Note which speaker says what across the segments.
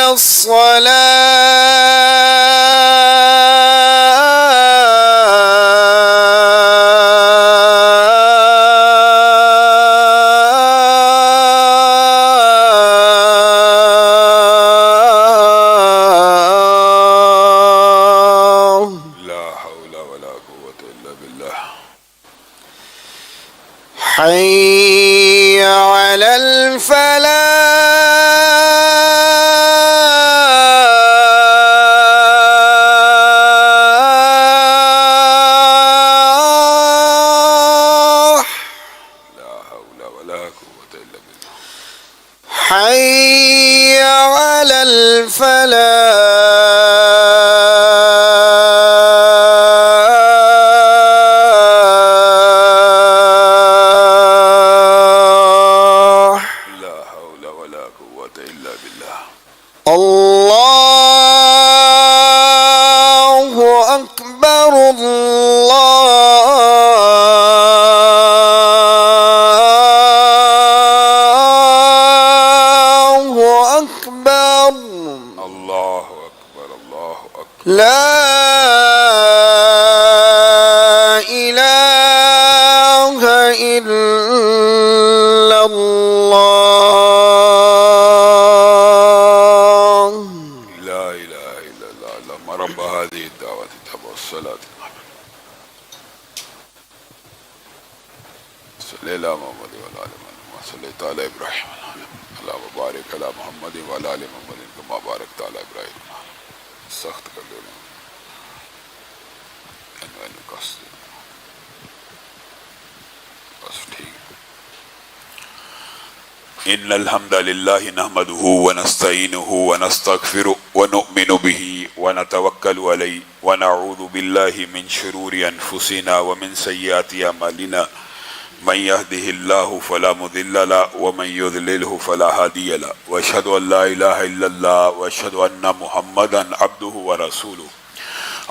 Speaker 1: على حي على الفلاح
Speaker 2: لا حول ولا قوة إلا بالله
Speaker 1: حي على الفلاح
Speaker 2: لا حول ولا قوة إلا بالله
Speaker 1: الله أكبر الله أكبر
Speaker 2: الله أكبر الله أكبر
Speaker 1: لا إله إلا الله
Speaker 2: لا إله إلا الله اللهم رب هذه الدعوة والصلاة صلى الله محمد وعلى آل محمد صليت على إبراهيم اللهم بارك على محمد وعلى آل محمد كما باركت على إبراهيم سخت کر دو بس ٹھیک إن الحمد لله نحمده ونستعينه ونستغفره ونؤمن به ونتوكل عليه ونعوذ بالله من شرور أنفسنا ومن سيئات أعمالنا من يهده الله فلا مضل له ومن يضلله فلا هادي له وأشهد أن لا إله إلا الله وأشهد أن محمدا عبده ورسوله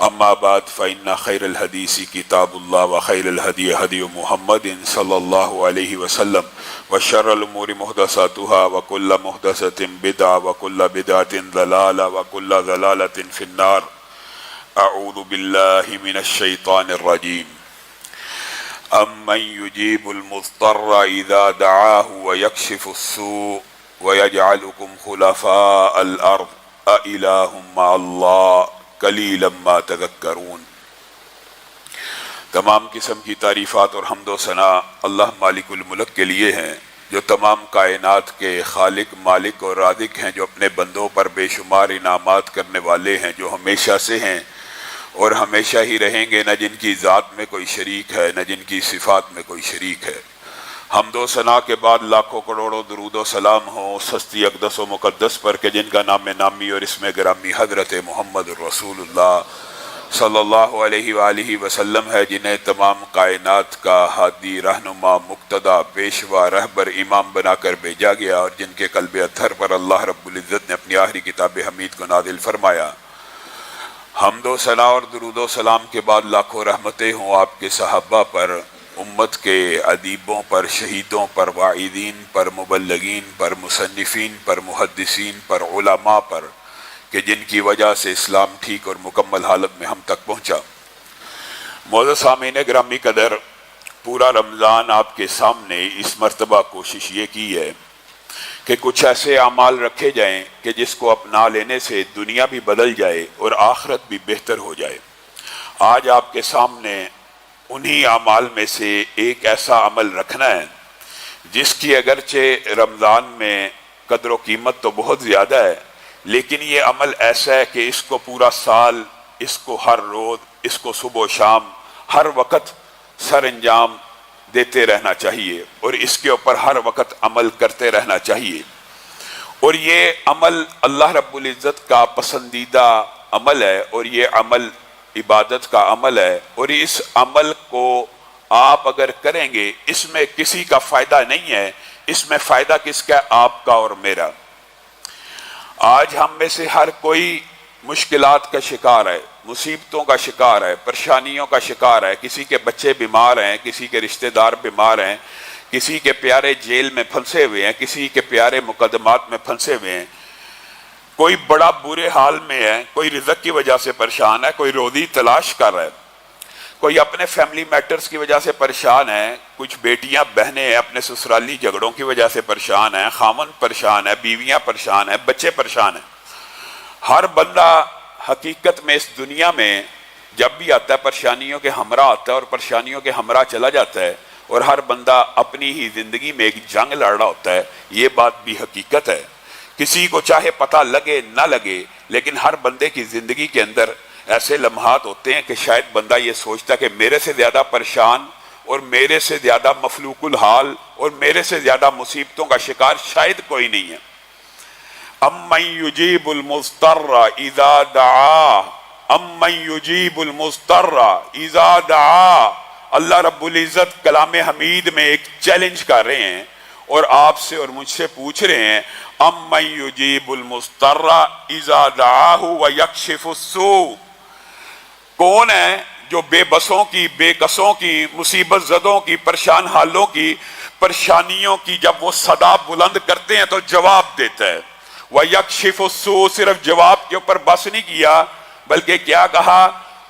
Speaker 2: أما بعد فإن خير الحديث كتاب الله وخير الهدي هدي محمد صلى الله عليه وسلم وشر الأمور محدثاتها وكل محدثة بدعة وكل بدعة ضلالة وكل ضلالة في النار أعوذ بالله من الشيطان الرجيم أمن يجيب المضطر إذا دعاه ويكشف السوء ويجعلكم خلفاء الأرض أإله مع الله قلیلا ما تذکرون۔ تمام قسم کی تعریفات اور حمد و ثنا اللہ مالک الملک کے لیے ہیں جو تمام کائنات کے خالق مالک اور رازق ہیں، جو اپنے بندوں پر بے شمار انعامات کرنے والے ہیں، جو ہمیشہ سے ہیں اور ہمیشہ ہی رہیں گے، نہ جن کی ذات میں کوئی شریک ہے نہ جن کی صفات میں کوئی شریک ہے۔ حمد و ثنا کے بعد لاکھوں کروڑوں درود و سلام ہوں اس ہستی اقدس و مقدس پر کہ جن کا نام نامی اور اسم گرامی حضرت محمد رسول اللہ صلی اللہ علیہ وآلہ وسلم ہے، جنہیں تمام کائنات کا ہادی، رہنما، مقتدی، پیشوا، رہبر، امام بنا کر بھیجا گیا، اور جن کے قلب اطہر پر اللہ رب العزت نے اپنی آخری کتاب حمید کو نازل فرمایا۔ حمد و ثنا اور درود و سلام کے بعد لاکھوں رحمتیں ہوں آپ کے صحابہ پر، امت کے ادیبوں پر، شہیدوں پر، واعظین پر، مبلغین پر، مصنفین پر، محدثین پر، علماء پر، کہ جن کی وجہ سے اسلام ٹھیک اور مکمل حالت میں ہم تک پہنچا۔ معزز سامعین گرامی قدر، پورا رمضان آپ کے سامنے اس مرتبہ کوشش یہ کی ہے کہ کچھ ایسے اعمال رکھے جائیں کہ جس کو اپنا لینے سے دنیا بھی بدل جائے اور آخرت بھی بہتر ہو جائے۔ آج آپ کے سامنے انہی اعمال میں سے ایک ایسا عمل رکھنا ہے جس کی اگرچہ رمضان میں قدر و قیمت تو بہت زیادہ ہے، لیکن یہ عمل ایسا ہے کہ اس کو پورا سال، اس کو ہر روز، اس کو صبح و شام، ہر وقت سر انجام دیتے رہنا چاہیے اور اس کے اوپر ہر وقت عمل کرتے رہنا چاہیے۔ اور یہ عمل اللہ رب العزت کا پسندیدہ عمل ہے، اور یہ عمل عبادت کا عمل ہے، اور اس عمل کو آپ اگر کریں گے اس میں کسی کا فائدہ نہیں ہے، اس میں فائدہ کس کا ہے؟ آپ کا اور میرا۔ آج ہم میں سے ہر کوئی مشکلات کا شکار ہے، مصیبتوں کا شکار ہے، پریشانیوں کا شکار ہے، کسی کے بچے بیمار ہیں، کسی کے رشتہ دار بیمار ہیں، کسی کے پیارے جیل میں پھنسے ہوئے ہیں، کسی کے پیارے مقدمات میں پھنسے ہوئے ہیں، کوئی بڑا برے حال میں ہے، کوئی رزق کی وجہ سے پریشان ہے، کوئی روزی تلاش کر رہا ہے، کوئی اپنے فیملی میٹرز کی وجہ سے پریشان ہے، کچھ بیٹیاں بہنیں ہیں اپنے سسرالی جھگڑوں کی وجہ سے پریشان ہیں، خامن پریشان ہے، بیویاں پریشان ہیں، بچے پریشان ہیں۔ ہر بندہ حقیقت میں اس دنیا میں جب بھی آتا ہے پریشانیوں کے ہمراہ آتا ہے اور پریشانیوں کے ہمراہ چلا جاتا ہے، اور ہر بندہ اپنی ہی زندگی میں ایک جنگ لڑ رہا ہوتا ہے۔ یہ بات بھی حقیقت ہے، کسی کو چاہے پتہ لگے نہ لگے، لیکن ہر بندے کی زندگی کے اندر ایسے لمحات ہوتے ہیں کہ شاید بندہ یہ سوچتا کہ میرے سے زیادہ پریشان اور میرے سے زیادہ مفلوق الحال اور میرے سے زیادہ مصیبتوں کا شکار شاید کوئی نہیں ہے۔ امن یجیب المضطر اذا دعا، امن یجیب المضطر اذا دعا۔ اللہ رب العزت کلام حمید میں ایک چیلنج کر رہے ہیں اور آپ سے اور مجھ سے پوچھ رہے ہیں، امن یجیب المضطر اذا دعاہ ویکشف السوء، کون ہے جو بے بسوں کی، بے کسوں کی، مصیبت زدوں کی، پریشان حالوں کی، پریشانیوں کی جب وہ صدا بلند کرتے ہیں تو جواب دیتا ہے۔ وَيَكْشِفُ السُّوءَ، صرف جواب کے اوپر بس نہیں کیا بلکہ کیا کہا،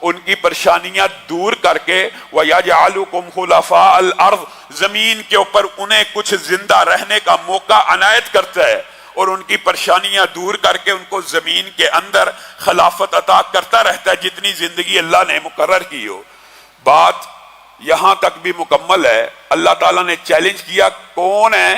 Speaker 2: ان کی پریشانیاں دور کر کے وَيَجْعَلُكُمْ خُلَفَاءَ الْأَرْضِ، زمین کے اوپر انہیں کچھ زندہ رہنے کا موقع عنایت کرتا ہے اور ان کی پریشانیاں دور کر کے ان کو زمین کے اندر خلافت عطا کرتا رہتا ہے جتنی زندگی اللہ نے مقرر کی ہو۔ بات یہاں تک بھی مکمل ہے۔ اللہ تعالیٰ نے چیلنج کیا، کون ہے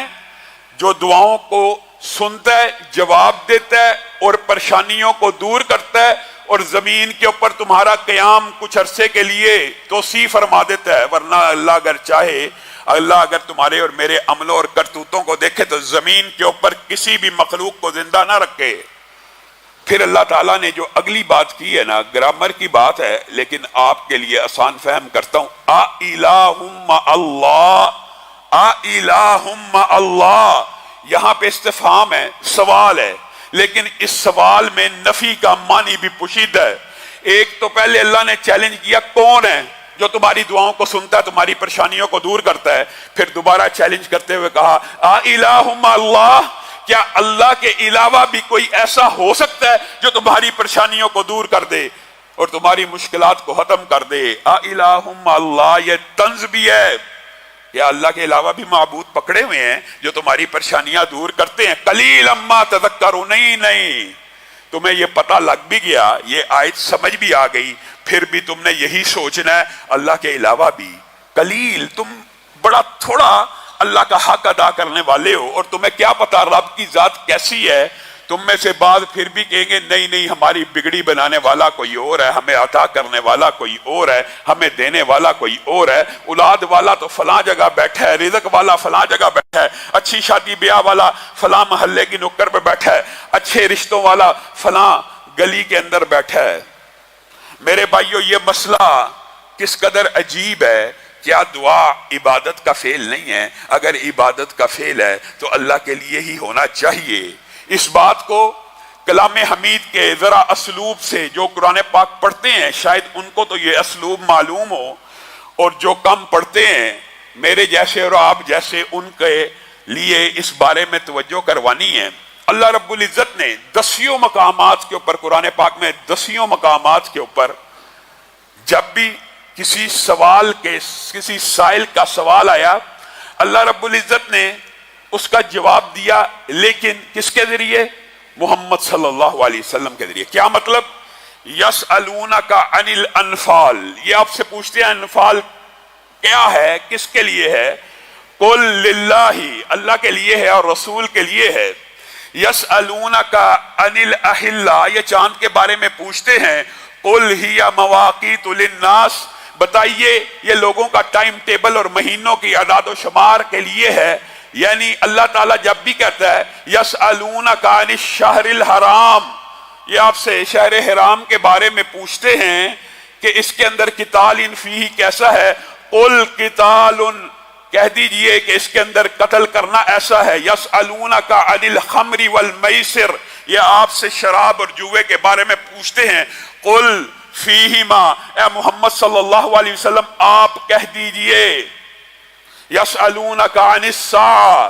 Speaker 2: جو دعاؤں کو سنتا ہے، جواب دیتا ہے اور پریشانیوں کو دور کرتا ہے اور زمین کے اوپر تمہارا قیام کچھ عرصے کے لیے توسیع فرما دیتا ہے، ورنہ اللہ اگر چاہے، اللہ اگر تمہارے اور میرے عملوں اور کرتوتوں کو دیکھے تو زمین کے اوپر کسی بھی مخلوق کو زندہ نہ رکھے۔ پھر اللہ تعالیٰ نے جو اگلی بات کی ہے نا، گرامر کی بات ہے لیکن آپ کے لیے آسان فہم کرتا ہوں، اِلٰہُمَّ اللہ، اِلٰہُمَّ اللہ، یہاں پہ استفہام ہے، سوال ہے، لیکن اس سوال میں نفی کا معنی بھی پوشیدہ ہے۔ ایک تو پہلے اللہ نے چیلنج کیا، کون ہے جو تمہاری دعاؤں کو سنتا ہے، تمہاری پریشانیوں کو دور کرتا ہے؟ پھر دوبارہ چیلنج کرتے ہوئے کہا، اِلٰہُمَّ اللہ، کیا اللہ کے علاوہ بھی کوئی ایسا ہو سکتا ہے جو تمہاری پریشانیوں کو دور کر دے اور تمہاری مشکلات کو ختم کر دے؟ اِلٰہُمَّ اللہ، یہ طنز بھی ہے، یا اللہ کے علاوہ بھی معبود پکڑے ہوئے ہیں جو تمہاری پریشانیاں دور کرتے ہیں۔ قلیلا ما تذکرون، نہیں تمہیں یہ پتہ لگ بھی گیا، یہ آیت سمجھ بھی آ گئی، پھر بھی تم نے یہی سوچنا ہے اللہ کے علاوہ بھی قلیل، تم بڑا تھوڑا اللہ کا حق ادا کرنے والے ہو، اور تمہیں کیا پتا رب کی ذات کیسی ہے۔ تم میں سے بعض پھر بھی کہیں گے نہیں نہیں، ہماری بگڑی بنانے والا کوئی اور ہے، ہمیں عطا کرنے والا کوئی اور ہے، ہمیں دینے والا کوئی اور ہے، اولاد والا تو فلاں جگہ بیٹھا ہے، رزق والا فلاں جگہ بیٹھا ہے، اچھی شادی بیاہ والا فلاں محلے کی نکر پہ بیٹھا ہے، اچھے رشتوں والا فلاں گلی کے اندر بیٹھا ہے۔ میرے بھائیو، یہ مسئلہ کس قدر عجیب ہے۔ کیا دعا عبادت کا فعل نہیں ہے؟ اگر عبادت کا فعل ہے تو اللہ کے لیے ہی ہونا چاہیے۔ اس بات کو کلام حمید کے ذرا اسلوب سے جو قرآن پاک پڑھتے ہیں شاید ان کو تو یہ اسلوب معلوم ہو، اور جو کم پڑھتے ہیں میرے جیسے اور آپ جیسے، ان کے لیے اس بارے میں توجہ کروانی ہے۔ اللہ رب العزت نے 10 مقامات کے اوپر، قرآن پاک میں 10 مقامات کے اوپر جب بھی کسی سوال کے، کسی سائل کا سوال آیا، اللہ رب العزت نے اس کا جواب دیا، لیکن کس کے ذریعے؟ محمد صلی اللہ علیہ وسلم کے ذریعے۔ کیا مطلب؟ یسألونک عن الانفال، یہ آپ سے پوچھتے ہیں انفال کیا ہے، کس کے لیے ہے؟ قل للہ، اللہ کے لیے ہے اور رسول کے لیے ہے۔ یسألونک عن الاحلہ، یہ چاند کے بارے میں پوچھتے ہیں، قل ہی مواقیت للناس، بتائیے یہ لوگوں کا ٹائم ٹیبل اور مہینوں کی اعداد و شمار کے لیے ہے۔ یعنی اللہ تعالیٰ جب بھی کہتا ہے یسألونک عن الشہر الحرام، یہ آپ سے شہر حرام کے بارے میں پوچھتے ہیں کہ اس کے اندر قتال فیہ کیسا ہے، قل قتال، کہہ دیجئے کہ اس کے اندر قتل کرنا ایسا ہے۔ یسألونک عن الخمر والمیسر، یہ آپ سے شراب اور جوئے کے بارے میں پوچھتے ہیں، قل فیہما، اے محمد صلی اللہ علیہ وسلم آپ کہہ دیجئے، یسألونک عن الساعہ،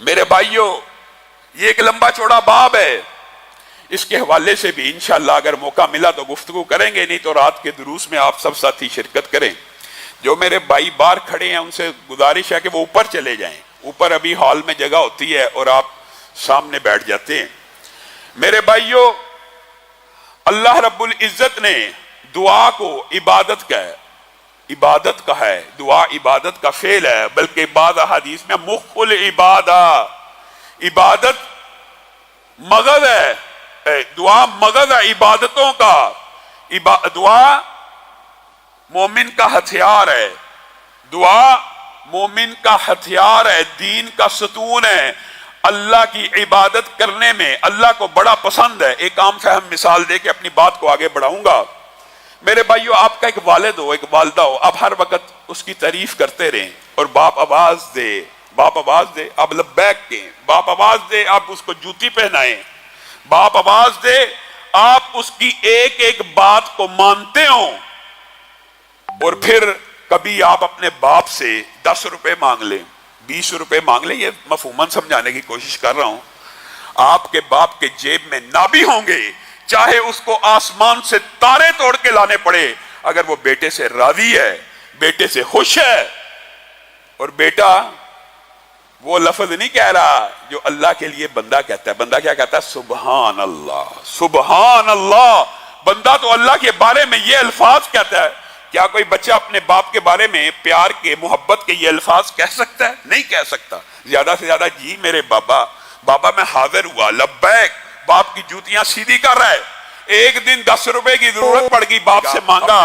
Speaker 2: میرے بھائیوں، یہ ایک لمبا چوڑا باب ہے، اس کے حوالے سے بھی انشاءاللہ اگر موقع ملا تو گفتگو کریں گے، نہیں تو رات کے دروس میں آپ سب ساتھی شرکت کریں۔ جو میرے بھائی باہر کھڑے ہیں ان سے گزارش ہے کہ وہ اوپر چلے جائیں، اوپر ابھی ہال میں جگہ ہوتی ہے اور آپ سامنے بیٹھ جاتے ہیں۔ میرے بھائیوں، اللہ رب العزت نے دعا کو عبادت کا ہے، دعا عبادت کا فعل ہے، بلکہ بعض احادیث میں مخ العبادہ، عبادت مغز ہے، دعا مغز ہے عبادتوں کا، دعا مومن کا ہتھیار ہے، دعا مومن کا ہتھیار ہے، دین کا ستون ہے۔ اللہ کی عبادت کرنے میں اللہ کو بڑا پسند ہے۔ ایک عام فہم مثال دے کے اپنی بات کو آگے بڑھاؤں گا۔ میرے بھائیو، آپ کا ایک والد ہو، ایک والدہ ہو، آپ ہر وقت اس کی تعریف کرتے رہیں اور باپ آواز دے آپ لبیک کہیں، باپ آواز دے آپ اس کو جوتی پہنائیں، باپ آواز دے آپ اس کی ایک ایک بات کو مانتے ہوں، اور پھر کبھی آپ اپنے باپ سے 10 روپے مانگ لیں، 20 روپے مانگ لیں، یہ مفہوماً سمجھانے کی کوشش کر رہا ہوں۔ آپ کے باپ کے جیب میں نہ بھی ہوں گے، چاہے اس کو آسمان سے تارے توڑ کے لانے پڑے، اگر وہ بیٹے سے راضی ہے، بیٹے سے خوش ہے، اور بیٹا وہ لفظ نہیں کہہ رہا جو اللہ کے لیے بندہ کہتا ہے۔ بندہ کیا کہتا ہے؟ سبحان اللہ، سبحان اللہ۔ بندہ تو اللہ کے بارے میں یہ الفاظ کہتا ہے۔ کیا کوئی بچہ اپنے باپ کے بارے میں پیار کے، محبت کے یہ الفاظ کہہ سکتا ہے؟ نہیں کہہ سکتا۔ زیادہ سے زیادہ جی میرے بابا، بابا میں حاضر ہوا، لبیک، باپ کی جوتیاں سیدھی کر رہا ہے۔ ایک دن 10 روپے کی ضرورت پڑ گئی، باپ سے مانگا،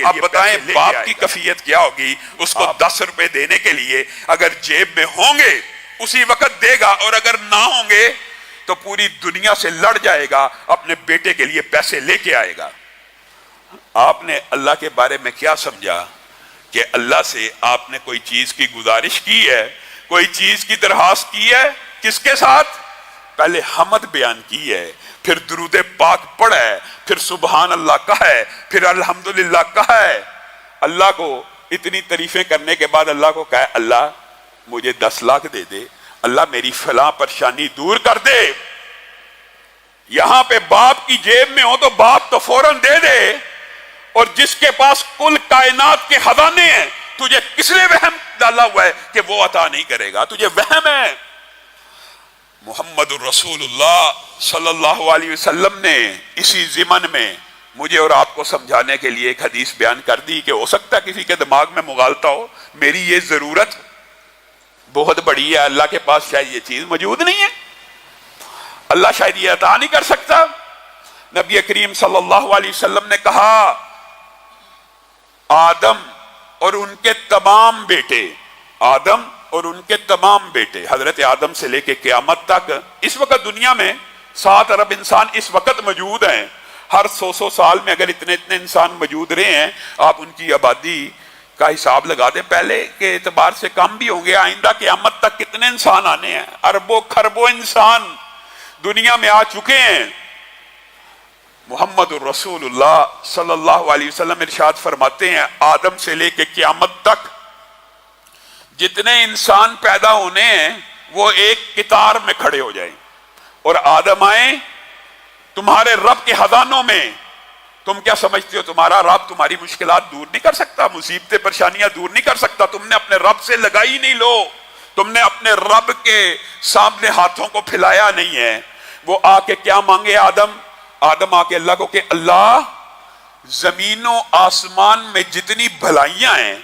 Speaker 2: اب بتائیں باپ کی کیفیت کیا ہوگی؟ اس کو 10 روپے دینے کے لیے اگر جیب میں ہوں گے اسی وقت دے گا، اور اگر نہ ہوں گے تو پوری دنیا سے لڑ جائے گا، اپنے بیٹے کے لیے پیسے لے کے آئے گا۔ آپ نے اللہ کے بارے میں کیا سمجھا کہ اللہ سے آپ نے کوئی چیز کی گزارش کی ہے، کوئی چیز کی درخواست کی ہے، کس کے ساتھ؟ پہلے حمد بیان کی ہے، پھر درود پاک پڑھا ہے، پھر سبحان اللہ کہا ہے، پھر الحمدللہ کہا ہے۔ اللہ کو اتنی تعریفیں کرنے کے بعد اللہ کو کہا ہے اللہ مجھے 10 لاکھ دے دے، اللہ میری فلاں پریشانی دور کر دے۔ یہاں پہ باپ کی جیب میں ہو تو باپ تو فوراً دے دے، اور جس کے پاس کل کائنات کے خزانے ہیں، تجھے کس نے وہم ڈالا ہوا ہے کہ وہ عطا نہیں کرے گا؟ تجھے وہم ہے۔ محمد الرسول اللہ صلی اللہ علیہ وسلم نے اسی ضمن میں مجھے اور آپ کو سمجھانے کے لیے ایک حدیث بیان کر دی کہ ہو سکتا ہے کسی کے دماغ میں مغالطہ ہو، میری یہ ضرورت بہت بڑی ہے، اللہ کے پاس شاید یہ چیز موجود نہیں ہے، اللہ شاید یہ عطا نہیں کر سکتا۔ نبی کریم صلی اللہ علیہ وسلم نے کہا آدم اور ان کے تمام بیٹے، آدم اور ان کے تمام بیٹے، حضرت آدم سے لے کے قیامت تک، اس وقت دنیا میں 7 ارب انسان اس وقت موجود ہیں۔ ہر 100 سال میں اگر اتنے انسان موجود رہے ہیں، آپ ان کی آبادی کا حساب لگا دیں، پہلے کے اعتبار سے کم بھی ہوں گے۔ آئندہ قیامت تک کتنے انسان آنے ہیں؟ اربوں خربوں انسان دنیا میں آ چکے ہیں۔ محمد الرسول اللہ صلی اللہ علیہ وسلم ارشاد فرماتے ہیں آدم سے لے کے قیامت تک جتنے انسان پیدا ہونے ہیں وہ ایک قطار میں کھڑے ہو جائیں، اور آدم آئیں تمہارے رب کے خزانوں میں۔ تم کیا سمجھتے ہو تمہارا رب تمہاری مشکلات دور نہیں کر سکتا، مصیبتیں پریشانیاں دور نہیں کر سکتا؟ تم نے اپنے رب سے لگائی نہیں لو، تم نے اپنے رب کے سامنے ہاتھوں کو پھیلایا نہیں ہے۔ وہ آ کے کیا مانگے آدم آ کے اللہ کو کہ اللہ زمین و آسمان میں جتنی بھلائیاں ہیں،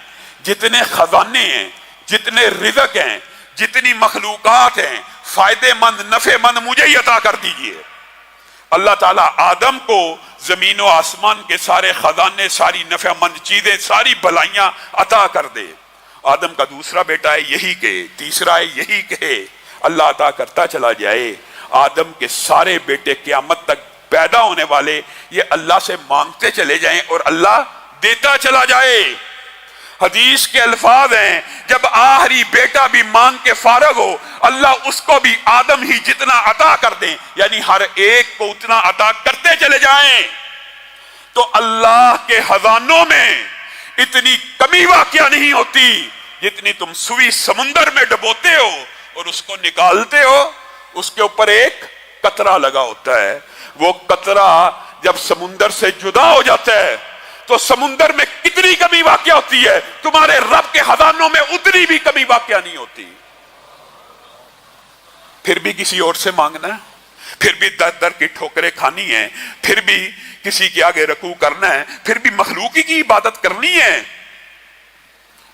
Speaker 2: جتنے خزانے ہیں، جتنے رزق ہیں، جتنی مخلوقات ہیں، فائدے مند نفع مند مجھے ہی عطا کر دیجئے۔ اللہ تعالیٰ آدم کو زمین و آسمان کے سارے خزانے، ساری نفع مند چیزیں، ساری بھلائیاں عطا کر دے۔ آدم کا دوسرا بیٹا ہے یہی کہ، تیسرا ہے یہی کہ، اللہ عطا کرتا چلا جائے۔ آدم کے سارے بیٹے قیامت تک پیدا ہونے والے یہ اللہ سے مانگتے چلے جائیں اور اللہ دیتا چلا جائے۔ حدیث کے الفاظ ہیں جب آخری بیٹا بھی مانگ کے فارغ ہو اللہ اس کو بھی آدم ہی جتنا عطا کر دیں، یعنی ہر ایک کو اتنا عطا کرتے چلے جائیں۔ تو اللہ کے خزانوں میں اتنی کمی واقعہ نہیں ہوتی جتنی تم سوئی سمندر میں ڈبوتے ہو، اور اس کو نکالتے ہو، اس کے اوپر ایک قطرہ لگا ہوتا ہے. وہ قطرہ جب سمندر سے جدا ہو جاتا ہے تو سمندر میں کتنی کمی واقع ہوتی ہے، تمہارے رب کے خزانوں میں اتنی بھی کمی واقع نہیں ہوتی. پھر بھی کسی اور سے مانگنا ہے، پھر بھی در در کی ٹھوکریں کھانی ہے، پھر بھی کسی کے آگے رکوع کرنا ہے، پھر بھی مخلوقی کی عبادت کرنی ہے.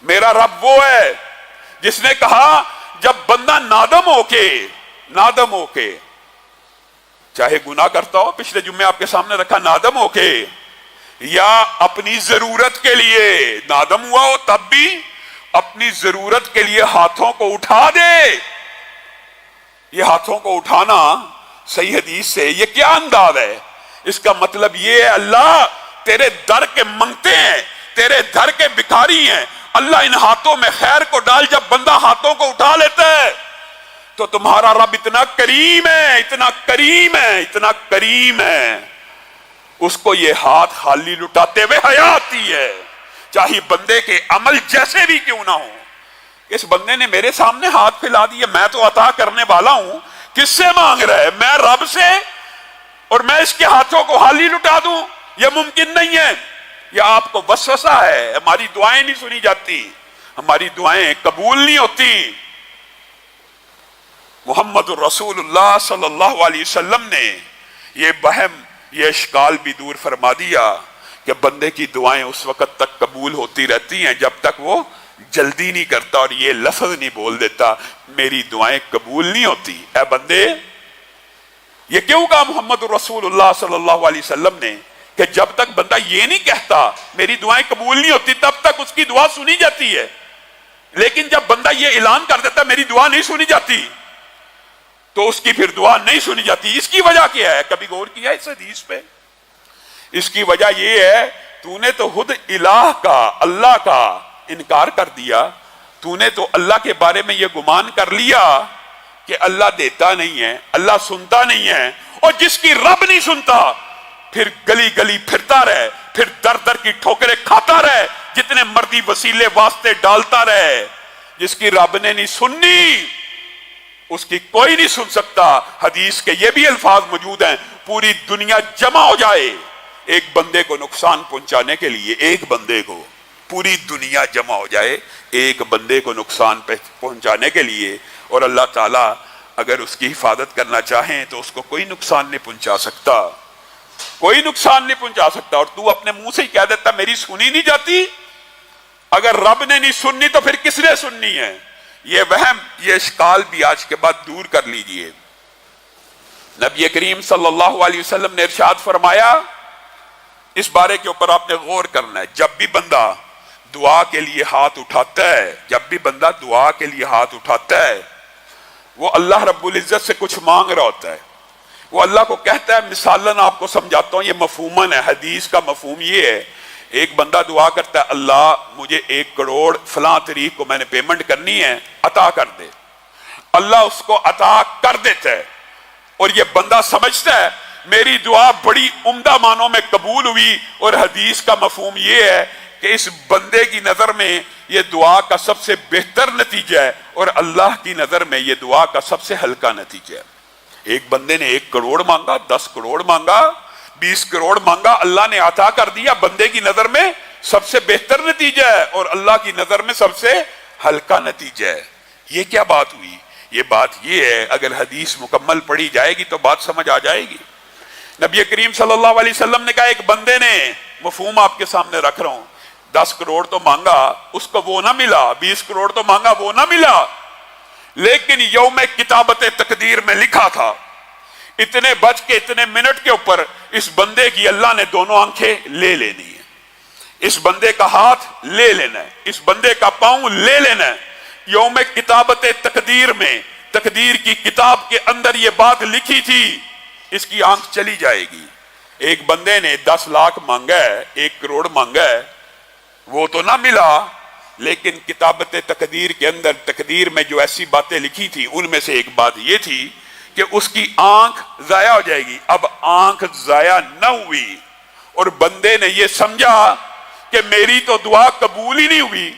Speaker 2: میرا رب وہ ہے جس نے کہا جب بندہ نادم ہو کے چاہے گناہ کرتا ہو، پچھلے جمعے آپ کے سامنے رکھا، نادم ہو کے یا اپنی ضرورت کے لیے نادم ہوا ہو، تب بھی اپنی ضرورت کے لیے ہاتھوں کو اٹھا دے. یہ ہاتھوں کو اٹھانا صحیح حدیث سے یہ کیا انداز ہے؟ اس کا مطلب یہ ہے اللہ تیرے در کے منگتے ہیں، تیرے در کے بھکاری ہیں، اللہ ان ہاتھوں میں خیر کو ڈال. جب بندہ ہاتھوں کو اٹھا لیتا ہے تو تمہارا رب اتنا کریم ہے، اتنا کریم ہے، اتنا کریم ہے، اس کو یہ ہاتھ خالی لٹاتے ہوئے حیا آتی ہے، چاہے بندے کے عمل جیسے بھی کیوں نہ ہو. اس بندے نے میرے سامنے ہاتھ پھیلا دیے، میں تو عطا کرنے والا ہوں، کس سے مانگ رہا ہے؟ میں رب سے، اور میں اس کے ہاتھوں کو خالی لٹا دوں؟ یہ ممکن نہیں ہے. یہ آپ کو وسوسہ ہے. ہماری دعائیں نہیں سنی جاتی، ہماری دعائیں قبول نہیں ہوتی. محمد الرسول اللہ صلی اللہ علیہ وسلم نے یہ وہم، یہ اشکال بھی دور فرما دیا کہ بندے کی دعائیں اس وقت تک قبول ہوتی رہتی ہیں جب تک وہ جلدی نہیں کرتا اور یہ لفظ نہیں بول دیتا میری دعائیں قبول نہیں ہوتی. اے بندے، یہ کیوں کہا محمد الرسول اللہ صلی اللہ علیہ وسلم نے کہ جب تک بندہ یہ نہیں کہتا میری دعائیں قبول نہیں ہوتی تب تک اس کی دعا سنی جاتی ہے. لیکن جب بندہ یہ اعلان کر دیتا میری دعا نہیں سنی جاتی تو اس کی پھر دعا نہیں سنی جاتی. اس کی وجہ کیا ہے؟ کبھی غور کیا اس حدیث پہ؟ اس کی وجہ یہ ہے تو نے تو خود الہ کا، اللہ کا انکار کر دیا. تو نے تو اللہ کے بارے میں یہ گمان کر لیا کہ اللہ دیتا نہیں ہے، اللہ سنتا نہیں ہے. اور جس کی رب نہیں سنتا پھر گلی گلی پھرتا رہے، پھر در در کی ٹھوکریں کھاتا رہے، جتنے مردی وسیلے واسطے ڈالتا رہے. جس کی رب نے نہیں سننی اس کی کوئی نہیں سن سکتا. حدیث کے یہ بھی الفاظ موجود ہیں، پوری دنیا جمع ہو جائے ایک بندے کو نقصان پہنچانے کے لیے، ایک بندے کو، پوری دنیا جمع ہو جائے ایک بندے کو نقصان پہنچانے کے لیے، اور اللہ تعالیٰ اگر اس کی حفاظت کرنا چاہیں تو اس کو کوئی نقصان نہیں پہنچا سکتا، کوئی نقصان نہیں پہنچا سکتا. اور تو اپنے منہ سے ہی کہہ دیتا میری سنی نہیں جاتی. اگر رب نے نہیں سننی تو پھر کس نے سننی ہے؟ یہ وہم، یہ اشکال بھی آج کے بعد دور کر لیجئے. نبی کریم صلی اللہ علیہ وسلم نے ارشاد فرمایا، اس بارے کے اوپر آپ نے غور کرنا ہے، جب بھی بندہ دعا کے لیے ہاتھ اٹھاتا ہے، جب بھی بندہ دعا کے لیے ہاتھ اٹھاتا ہے وہ اللہ رب العزت سے کچھ مانگ رہا ہوتا ہے. وہ اللہ کو کہتا ہے، مثالاً آپ کو سمجھاتا ہوں، یہ مفہوماً ہے، حدیث کا مفہوم یہ ہے، ایک بندہ دعا کرتا ہے اللہ مجھے 1 کروڑ فلاں تاریخ کو میں نے پیمنٹ کرنی ہے، عطا کر دے. اللہ اس کو عطا کر دیتا ہے اور یہ بندہ سمجھتا ہے میری دعا بڑی عمدہ معنوں میں قبول ہوئی. اور حدیث کا مفہوم یہ ہے کہ اس بندے کی نظر میں یہ دعا کا سب سے بہتر نتیجہ ہے اور اللہ کی نظر میں یہ دعا کا سب سے ہلکا نتیجہ ہے. ایک بندے نے 1 کروڑ مانگا، 10 کروڑ مانگا، 20 کروڑ مانگا، اللہ نے عطا کر دیا. بندے کی نظر میں سب سے بہتر نتیجہ ہے اور اللہ کی نظر میں سب سے ہلکا نتیجہ ہے. یہ کیا بات ہوئی؟ یہ بات یہ ہے، اگر حدیث مکمل پڑھی جائے گی تو بات سمجھ آ جائے گی. نبی کریم صلی اللہ علیہ وسلم نے کہا ایک بندے نے، مفہوم آپ کے سامنے رکھ رہا ہوں، 10 کروڑ تو مانگا، اس کو وہ نہ ملا، 20 کروڑ تو مانگا وہ نہ ملا، لیکن یوم کتابت تقدیر میں لکھا تھا اتنے بج کے اتنے منٹ کے اوپر اس بندے کی اللہ نے دونوں آنکھیں لے لینی ہے، اس بندے کا ہاتھ لے لینا ہے، اس بندے کا پاؤں لے لینا ہے. یوم کتابت تقدیر میں، تقدیر کی کتاب کے اندر یہ بات لکھی تھی، اس کی آنکھ چلی جائے گی. ایک بندے نے 10 لاکھ مانگا ہے، 1 کروڑ مانگا ہے، وہ تو نہ ملا، لیکن کتابت تقدیر کے اندر تقدیر میں جو ایسی باتیں لکھی تھی ان میں سے ایک بات یہ تھی کہ اس کی آنکھ ضائع ہو جائے گی. اب آنکھ ضائع نہ ہوئی اور بندے نے یہ سمجھا کہ میری تو دعا قبول ہی نہیں ہوئی،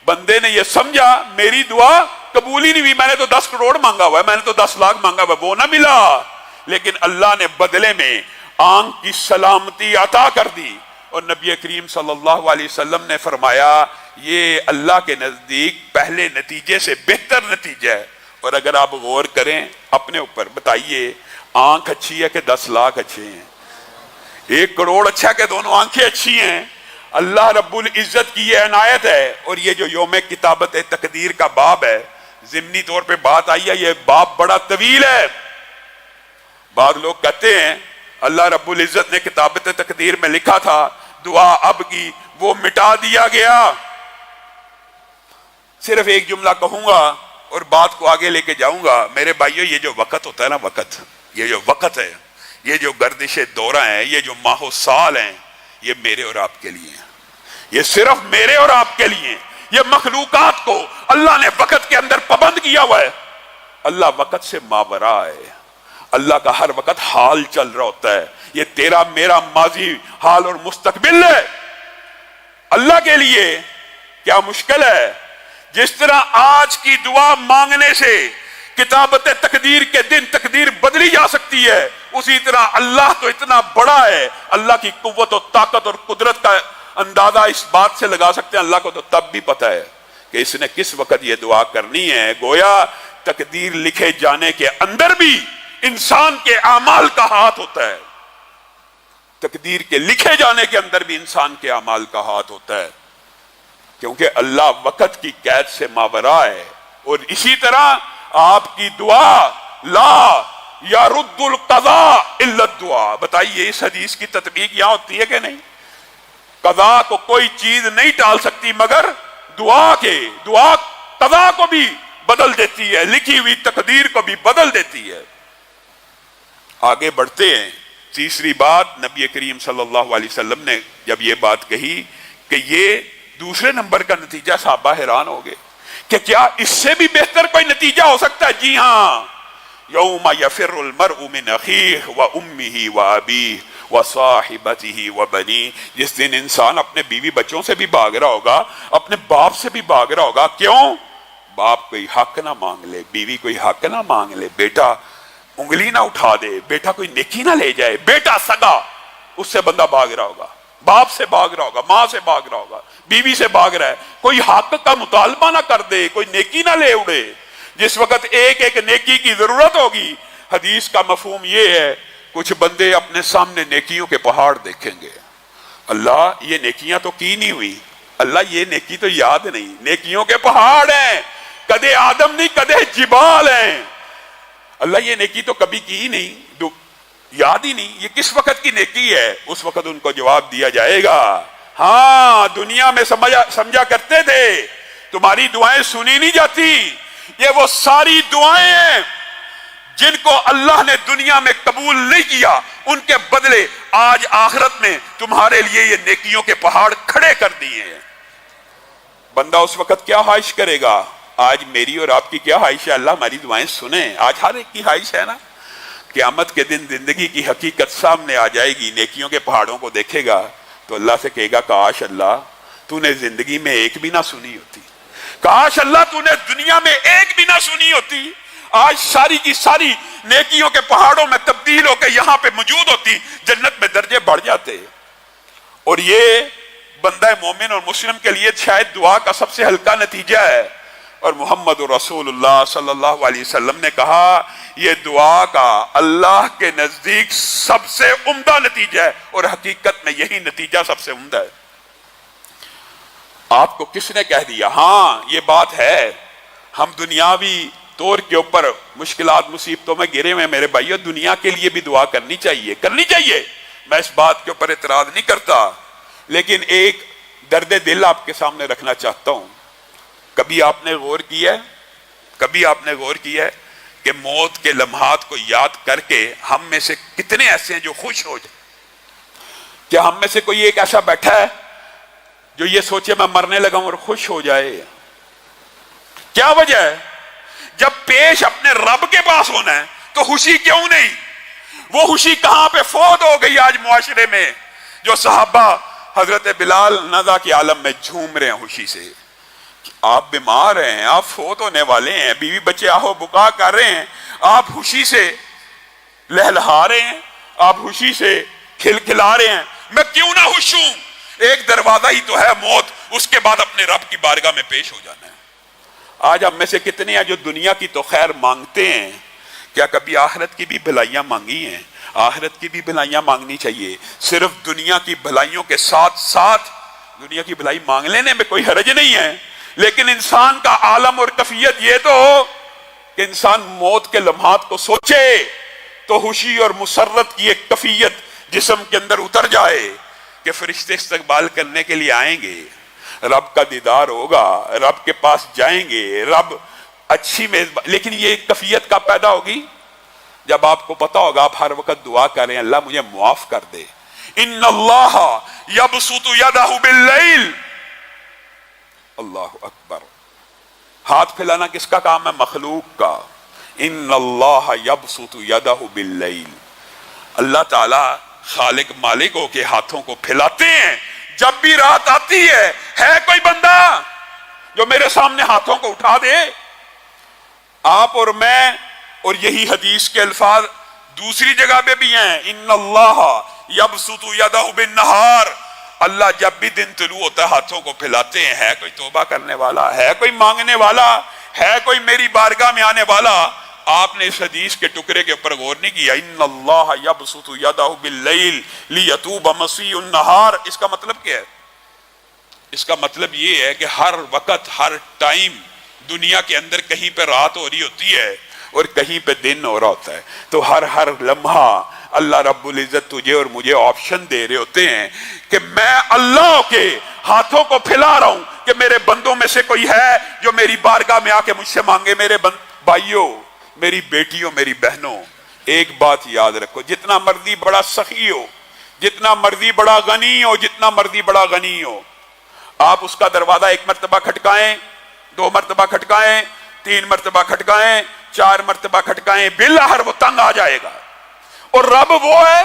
Speaker 2: بندے نے یہ سمجھا میری دعا قبول ہی نہیں ہوئی. میں نے تو 10 کروڑ مانگا ہوا ہے, میں نے تو 10 لاکھ مانگا ہوا ہے, وہ نہ ملا. لیکن اللہ نے بدلے میں آنکھ کی سلامتی عطا کر دی. اور نبی کریم صلی اللہ علیہ وسلم نے فرمایا یہ اللہ کے نزدیک پہلے نتیجے سے بہتر نتیجہ ہے. اور اگر آپ غور کریں اپنے اوپر, بتائیے آنکھ اچھی ہے کہ 10 لاکھ اچھے ہیں؟ 1 کروڑ اچھا کہ دونوں آنکھیں اچھی ہیں؟ اللہ رب العزت کی یہ عنایت ہے. اور یہ جو یوم کتابت تقدیر کا باب ہے, ضمنی طور پہ بات آئی ہے, یہ باب بڑا طویل ہے. بعض لوگ کہتے ہیں اللہ رب العزت نے کتابت تقدیر میں لکھا تھا دعا اب کی, وہ مٹا دیا گیا. صرف ایک جملہ کہوں گا اور بات کو آگے لے کے جاؤں گا. میرے بھائیو, یہ جو وقت ہوتا ہے نا, وقت, یہ جو وقت ہے, یہ جو گردش دورہ ہیں, یہ جو ماہ و سال ہیں, یہ میرے اور آپ کے لیے ہیں. یہ صرف میرے اور آپ کے لیے. یہ مخلوقات کو اللہ نے وقت کے اندر پابند کیا ہوا ہے. اللہ وقت سے ماورا ہے. اللہ کا ہر وقت حال چل رہا ہوتا ہے. یہ تیرا میرا ماضی, حال اور مستقبل ہے. اللہ کے لیے کیا مشکل ہے؟ جس طرح آج کی دعا مانگنے سے کتابت تقدیر کے دن تقدیر بدلی جا سکتی ہے, اسی طرح اللہ تو اتنا بڑا ہے, اللہ کی قوت و طاقت اور قدرت کا اندازہ اس بات سے لگا سکتے ہیں. اللہ کو تو تب بھی پتا ہے کہ اس نے کس وقت یہ دعا کرنی ہے. گویا تقدیر لکھے جانے کے اندر بھی انسان کے اعمال کا ہاتھ ہوتا ہے. تقدیر کے لکھے جانے کے اندر بھی انسان کے اعمال کا ہاتھ ہوتا ہے, کیونکہ اللہ وقت کی قید سے ماورا ہے. اور اسی طرح آپ کی دعا لا یرد القضاء الا الدعاء. بتائیے اس حدیث کی تطبیق یہاں ہوتی ہے کہ نہیں؟ قضاء کو کوئی چیز نہیں ٹال سکتی مگر دعا کے. دعا قضاء کو بھی بدل دیتی ہے, لکھی ہوئی تقدیر کو بھی بدل دیتی ہے. آگے بڑھتے ہیں. تیسری بات, نبی کریم صلی اللہ علیہ وسلم نے جب یہ بات کہی کہ یہ دوسرے نمبر کا نتیجہ, صحابہ حیران ہو گئے کہ کیا اس سے بھی بہتر کوئی نتیجہ ہو سکتا ہے؟ جی ہاں, یوم یفر المرء من اخیہ و امہ و ابیہ و صاحبتہ و بنیہ. جس دن انسان اپنے بیوی بچوں سے بھی بھاگ رہا ہوگا, اپنے باپ سے بھی بھاگ رہا ہوگا. کیوں؟ باپ کوئی حق نہ مانگ لے, بیوی کوئی حق نہ مانگ لے, بیٹا انگلی نہ اٹھا دے, بیٹا کوئی نیکی نہ لے جائے. بیٹا سگا, اس سے بندہ بھاگ رہا ہوگا, باپ سے بھاگ رہا ہوگا, ماں سے بھاگ رہا ہوگا, بیوی سے بھاگ رہا ہے. کوئی حق کا مطالبہ نہ کر دے, کوئی نیکی نہ لے اڑے. جس وقت ایک ایک نیکی کی ضرورت ہوگی, حدیث کا مفہوم یہ ہے, کچھ بندے اپنے سامنے نیکیوں کے پہاڑ دیکھیں گے. اللہ یہ نیکیاں تو کی نہیں ہوئی, اللہ یہ نیکی تو یاد نہیں, نیکیوں کے پہاڑ ہیں, کدے آدم نہیں کدے جبال ہیں. اللہ یہ نیکی تو کبھی کی ہی نہیں, یاد ہی نہیں, یہ کس وقت کی نیکی ہے؟ اس وقت ان کو جواب دیا جائے گا, ہاں دنیا میں سمجھا کرتے تھے تمہاری دعائیں سنی نہیں جاتی. یہ وہ ساری دعائیں ہیں جن کو اللہ نے دنیا میں قبول نہیں کیا, ان کے بدلے آج آخرت میں تمہارے لیے یہ نیکیوں کے پہاڑ کھڑے کر دیے ہیں. بندہ اس وقت کیا خواہش کرے گا؟ آج میری اور آپ کی کیا خواہش ہے؟ اللہ ہماری دعائیں سنیں. آج ہر ایک کی خواہش ہے نا. قیامت کے دن زندگی کی حقیقت سامنے آ جائے گی, نیکیوں کے پہاڑوں کو دیکھے گا تو اللہ سے کہے گا کاش اللہ تو نے زندگی میں ایک بھی نہ سنی ہوتی, کاش اللہ تو نے دنیا میں ایک بھی نہ سنی ہوتی. آج ساری کی ساری نیکیوں کے پہاڑوں میں تبدیل ہو کے یہاں پہ موجود ہوتی, جنت میں درجے بڑھ جاتے. اور یہ بندہ مومن اور مسلم کے لیے شاید دعا کا سب سے ہلکا نتیجہ ہے. اور محمد رسول اللہ صلی اللہ علیہ وسلم نے کہا یہ دعا کا اللہ کے نزدیک سب سے عمدہ نتیجہ ہے, اور حقیقت میں یہی نتیجہ سب سے عمدہ ہے. آپ کو کس نے کہہ دیا؟ ہاں یہ بات ہے, ہم دنیاوی طور کے اوپر مشکلات مصیبتوں میں گرے ہوئے میرے بھائیو, دنیا کے لیے بھی دعا کرنی چاہیے, کرنی چاہیے. میں اس بات کے اوپر اعتراض نہیں کرتا, لیکن ایک درد دل آپ کے سامنے رکھنا چاہتا ہوں. کبھی آپ نے غور کیا ہے کہ موت کے لمحات کو یاد کر کے ہم میں سے کتنے ایسے ہیں جو خوش ہو جائیں؟ کیا ہم میں سے کوئی ایک ایسا بیٹھا ہے جو یہ سوچے میں مرنے لگا ہوں اور خوش ہو جائے؟ کیا وجہ ہے؟ جب پیش اپنے رب کے پاس ہونا ہے تو خوشی کیوں نہیں؟ وہ خوشی کہاں پہ فوت ہو گئی آج معاشرے میں؟ جو صحابہ حضرت بلال نزا کے عالم میں جھوم رہے ہیں خوشی سے, آپ بیمار ہیں، آپ فوت ہونے والے ہیں، بیوی بچے آہو بکا کر رہے ہیں، آپ خوشی سے لہلہا رہے ہیں، آپ خوشی سے کھلکھلا رہے ہیں، میں کیوں نہ خوش ہوں؟ ایک دروازہ ہی تو ہے موت، اس کے بعد اپنے رب کی بارگاہ میں پیش ہو جانا ہے۔ آج ہم میں سے کتنے ہیں جو دنیا کی تو خیر مانگتے ہیں، کیا کبھی آخرت کی بھی بھلائیاں مانگی ہیں؟ آخرت کی بھی بھلائیاں مانگنی چاہیے۔ صرف دنیا کی بھلائیوں کے ساتھ ساتھ دنیا کی بھلائی مانگ لینے میں کوئی حرج نہیں ہے، لیکن انسان کا عالم اور کیفیت یہ تو ہو کہ انسان موت کے لمحات کو سوچے تو خوشی اور مسرت کی ایک کیفیت جسم کے اندر اتر جائے کہ فرشتے استقبال کرنے کے لیے آئیں گے، رب کا دیدار ہوگا، رب کے پاس جائیں گے، رب اچھی میزبان۔ لیکن یہ کیفیت کب پیدا ہوگی؟ جب آپ کو پتا ہوگا، آپ ہر وقت دعا کریں اللہ مجھے معاف کر دے۔ ان اللہ یبسط یدہ باللیل، اللہ اکبر۔ ہاتھ پھیلانا کس کا کام ہے؟ مخلوق کا۔ ان اللہ یبسط یدہ باللیل، اللہ تعالی خالق مالک ہو کے ہاتھوں کو پھیلاتے ہیں جب بھی رات آتی ہے کوئی بندہ جو میرے سامنے ہاتھوں کو اٹھا دے؟ آپ اور میں، اور یہی حدیث کے الفاظ دوسری جگہ پہ بھی ہیں، ان اللہ یبسط یدہ بالنہار، اللہ جب بھی دن طلوع ہوتا ہے ہاتھوں کو پھیلاتے ہیں، ہے کوئی توبہ کرنے والا، ہے کوئی مانگنے والا، ہے کوئی میری بارگاہ میں آنے والا؟ آپ نے اس حدیث کے ٹکڑے کے اوپر غور نہیں کیا، ان اللہ یبسط یدہ باللیل لیتوب مسیء النہار۔ اس کا مطلب کیا ہے؟ اس کا مطلب یہ ہے کہ ہر وقت، ہر ٹائم دنیا کے اندر کہیں پہ رات ہو رہی ہوتی ہے اور کہیں پہ دن ہو رہا ہوتا ہے، تو ہر لمحہ اللہ رب العزت تجھے اور مجھے آپشن دے رہے ہوتے ہیں کہ میں اللہ کے ہاتھوں کو پھیلا رہا ہوں کہ میرے بندوں میں سے کوئی ہے جو میری بارگاہ میں آ کے مجھ سے مانگے۔ میرے بھائیوں، میری بیٹیوں، میری بہنوں، ایک بات یاد رکھو، جتنا مرضی بڑا سخی ہو، جتنا مرضی بڑا غنی ہو، جتنا مرضی بڑا غنی ہو، آپ اس کا دروازہ ایک مرتبہ کھٹکائیں، 2 مرتبہ کھٹکائیں، 3 مرتبہ کھٹکائیں، 4 مرتبہ کھٹکائیں، بالآخر وہ تنگ آ جائے گا۔ اور رب وہ ہے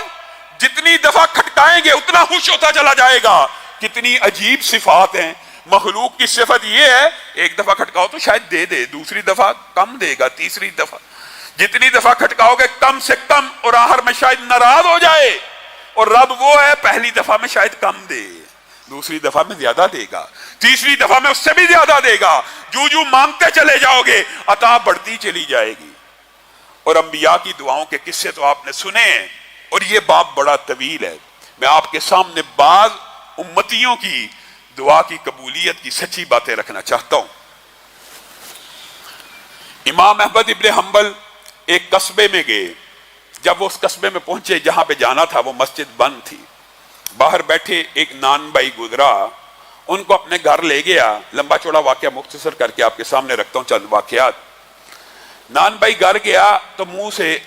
Speaker 2: جتنی دفعہ کھٹکائیں گے اتنا خوش ہوتا چلا جائے گا۔ کتنی عجیب صفات ہیں۔ مخلوق کی صفت یہ ہے، ایک دفعہ کھٹکاؤ تو شاید دے دے، دوسری دفعہ کم دے گا، تیسری دفعہ جتنی دفعہ کھٹکاؤ گے کم سے کم، اور آخر میں شاید ناراض ہو جائے۔ اور رب وہ ہے پہلی دفعہ میں شاید کم دے، دوسری دفعہ میں زیادہ دے گا، تیسری دفعہ میں اس سے بھی زیادہ دے گا۔ جو مانگتے چلے جاؤ گے عطا بڑھتی چلی جائے گی۔ اور انبیاء کی دعاؤں کے قصے تو آپ نے سنے ہیں، اور یہ باب بڑا طویل ہے۔ میں آپ کے سامنے بعض امتیوں کی دعا کی قبولیت کی سچی باتیں رکھنا چاہتا ہوں۔ امام احمد ابن حنبل ایک قصبے میں گئے، جب وہ اس قصبے میں پہنچے جہاں پہ جانا تھا وہ مسجد بند تھی، باہر بیٹھے ایک نان بھائی گزرا، ان کو اپنے گھر لے گیا۔ لمبا چوڑا واقعہ مختصر کر کے آپ کے سامنے رکھتا ہوں چند واقعات۔ نان بھائی گھر گیا تو منہ سے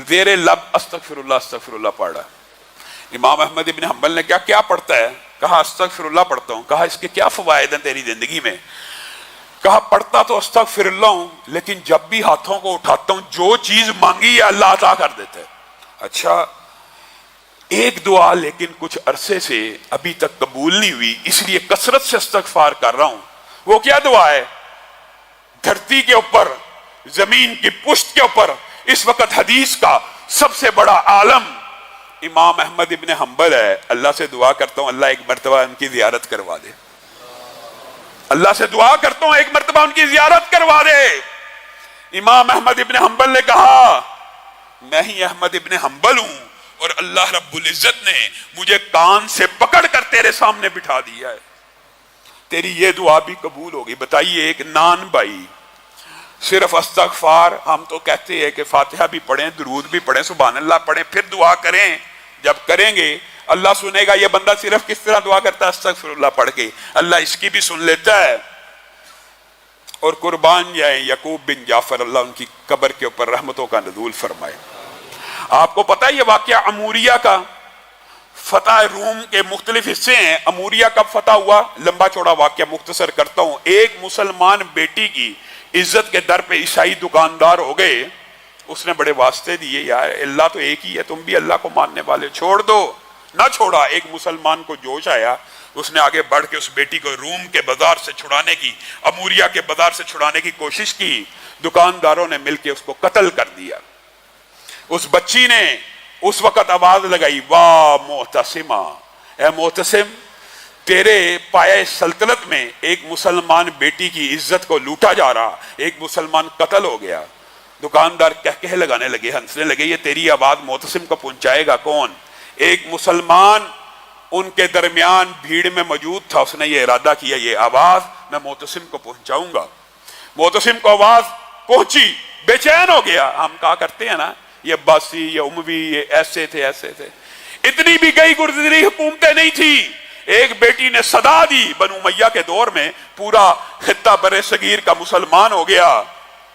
Speaker 2: زیر لب استغفر اللہ پڑھا۔ امام احمد ابن حنبل نے کیا پڑھتا ہے؟ کہا استغفر اللہ پڑھتا ہوں۔ کہا اس کے کیا فوائد ہیں تیری زندگی میں؟ کہا پڑھتا تو استغفر اللہ ہوں، لیکن جب بھی ہاتھوں کو اٹھاتا ہوں جو چیز مانگی ہے اللہ عطا کر دیتا ہے۔ اچھا، ایک دعا لیکن کچھ عرصے سے ابھی تک قبول نہیں ہوئی، اس لیے کثرت سے استغفار کر رہا ہوں۔ وہ کیا دعا ہے؟ دھرتی کے اوپر، زمین کی پشت کے اوپر اس وقت حدیث کا سب سے بڑا عالم امام احمد ابن حنبل ہے۔ اللہ سے دعا کرتا ہوں اللہ ایک مرتبہ ان کی زیارت کروا دے، اللہ سے دعا کرتا ہوں ایک مرتبہ ان کی زیارت کروا دے۔ امام احمد ابن حنبل نے کہا میں ہی احمد ابن حنبل ہوں اور اللہ رب العزت نے مجھے کان سے پکڑ کر تیرے سامنے بٹھا دیا ہے، تیری یہ دعا بھی قبول ہوگی۔ بتائیے، ایک نان بھائی صرف استغفار، ہم تو کہتے ہیں کہ فاتحہ بھی پڑھیں، درود بھی پڑھیں، سبحان اللہ پڑھیں، پھر دعا کریں۔ جب کریں گے اللہ سنے گا یہ بندہ صرف کس طرح دعا کرتا ہے، استغفر اللہ پڑھ کے، اللہ اس کی بھی سن لیتا ہے۔ اور قربان جائیں یعقوب بن جعفر، اللہ ان کی قبر کے اوپر رحمتوں کا نزول فرمائے۔ آپ کو پتہ ہے یہ واقعہ اموریہ کا، فتح روم کے مختلف حصے ہیں۔ اموریہ کب فتح ہوا؟ لمبا چوڑا واقعہ مختصر کرتا ہوں۔ ایک مسلمان بیٹی کی عزت کے در پہ عیسائی دکاندار ہو گئے، اس نے بڑے واسطے دیے، یار اللہ تو ایک ہی ہے، تم بھی اللہ کو ماننے والے، چھوڑ دو، نہ چھوڑا۔ ایک مسلمان کو جوش آیا، اس نے آگے بڑھ کے اس بیٹی کو روم کے بازار سے چھڑانے کی، اموریا کے بازار سے چھڑانے کی کوشش کی۔ دکانداروں نے مل کے اس کو قتل کر دیا۔ اس بچی نے اس وقت آواز لگائی، واہ معتصمہ، اے معتصم، تیرے پائے سلطنت میں ایک مسلمان بیٹی کی عزت کو لوٹا جا رہا، ایک مسلمان قتل ہو گیا۔ دکاندار کہہ لگانے لگے، ہنسنے لگے، یہ تیری آواز معتصم کو پہنچائے گا کون؟ ایک مسلمان ان کے درمیان بھیڑ میں موجود تھا، اس نے یہ ارادہ کیا یہ آواز میں معتصم کو پہنچاؤں گا۔ معتصم کو آواز پہنچی، بے چین ہو گیا۔ ہم کہا کرتے ہیں نا، یہ عباسی، یہ اموی، یہ ایسے تھے ایسے تھے۔ اتنی بھی گئی گزری حکومتیں نہیں تھی۔ ایک بیٹی نے صدا دی، بنو امیہ کے دور میں پورا خطہ بر صغیر کا مسلمان ہو گیا۔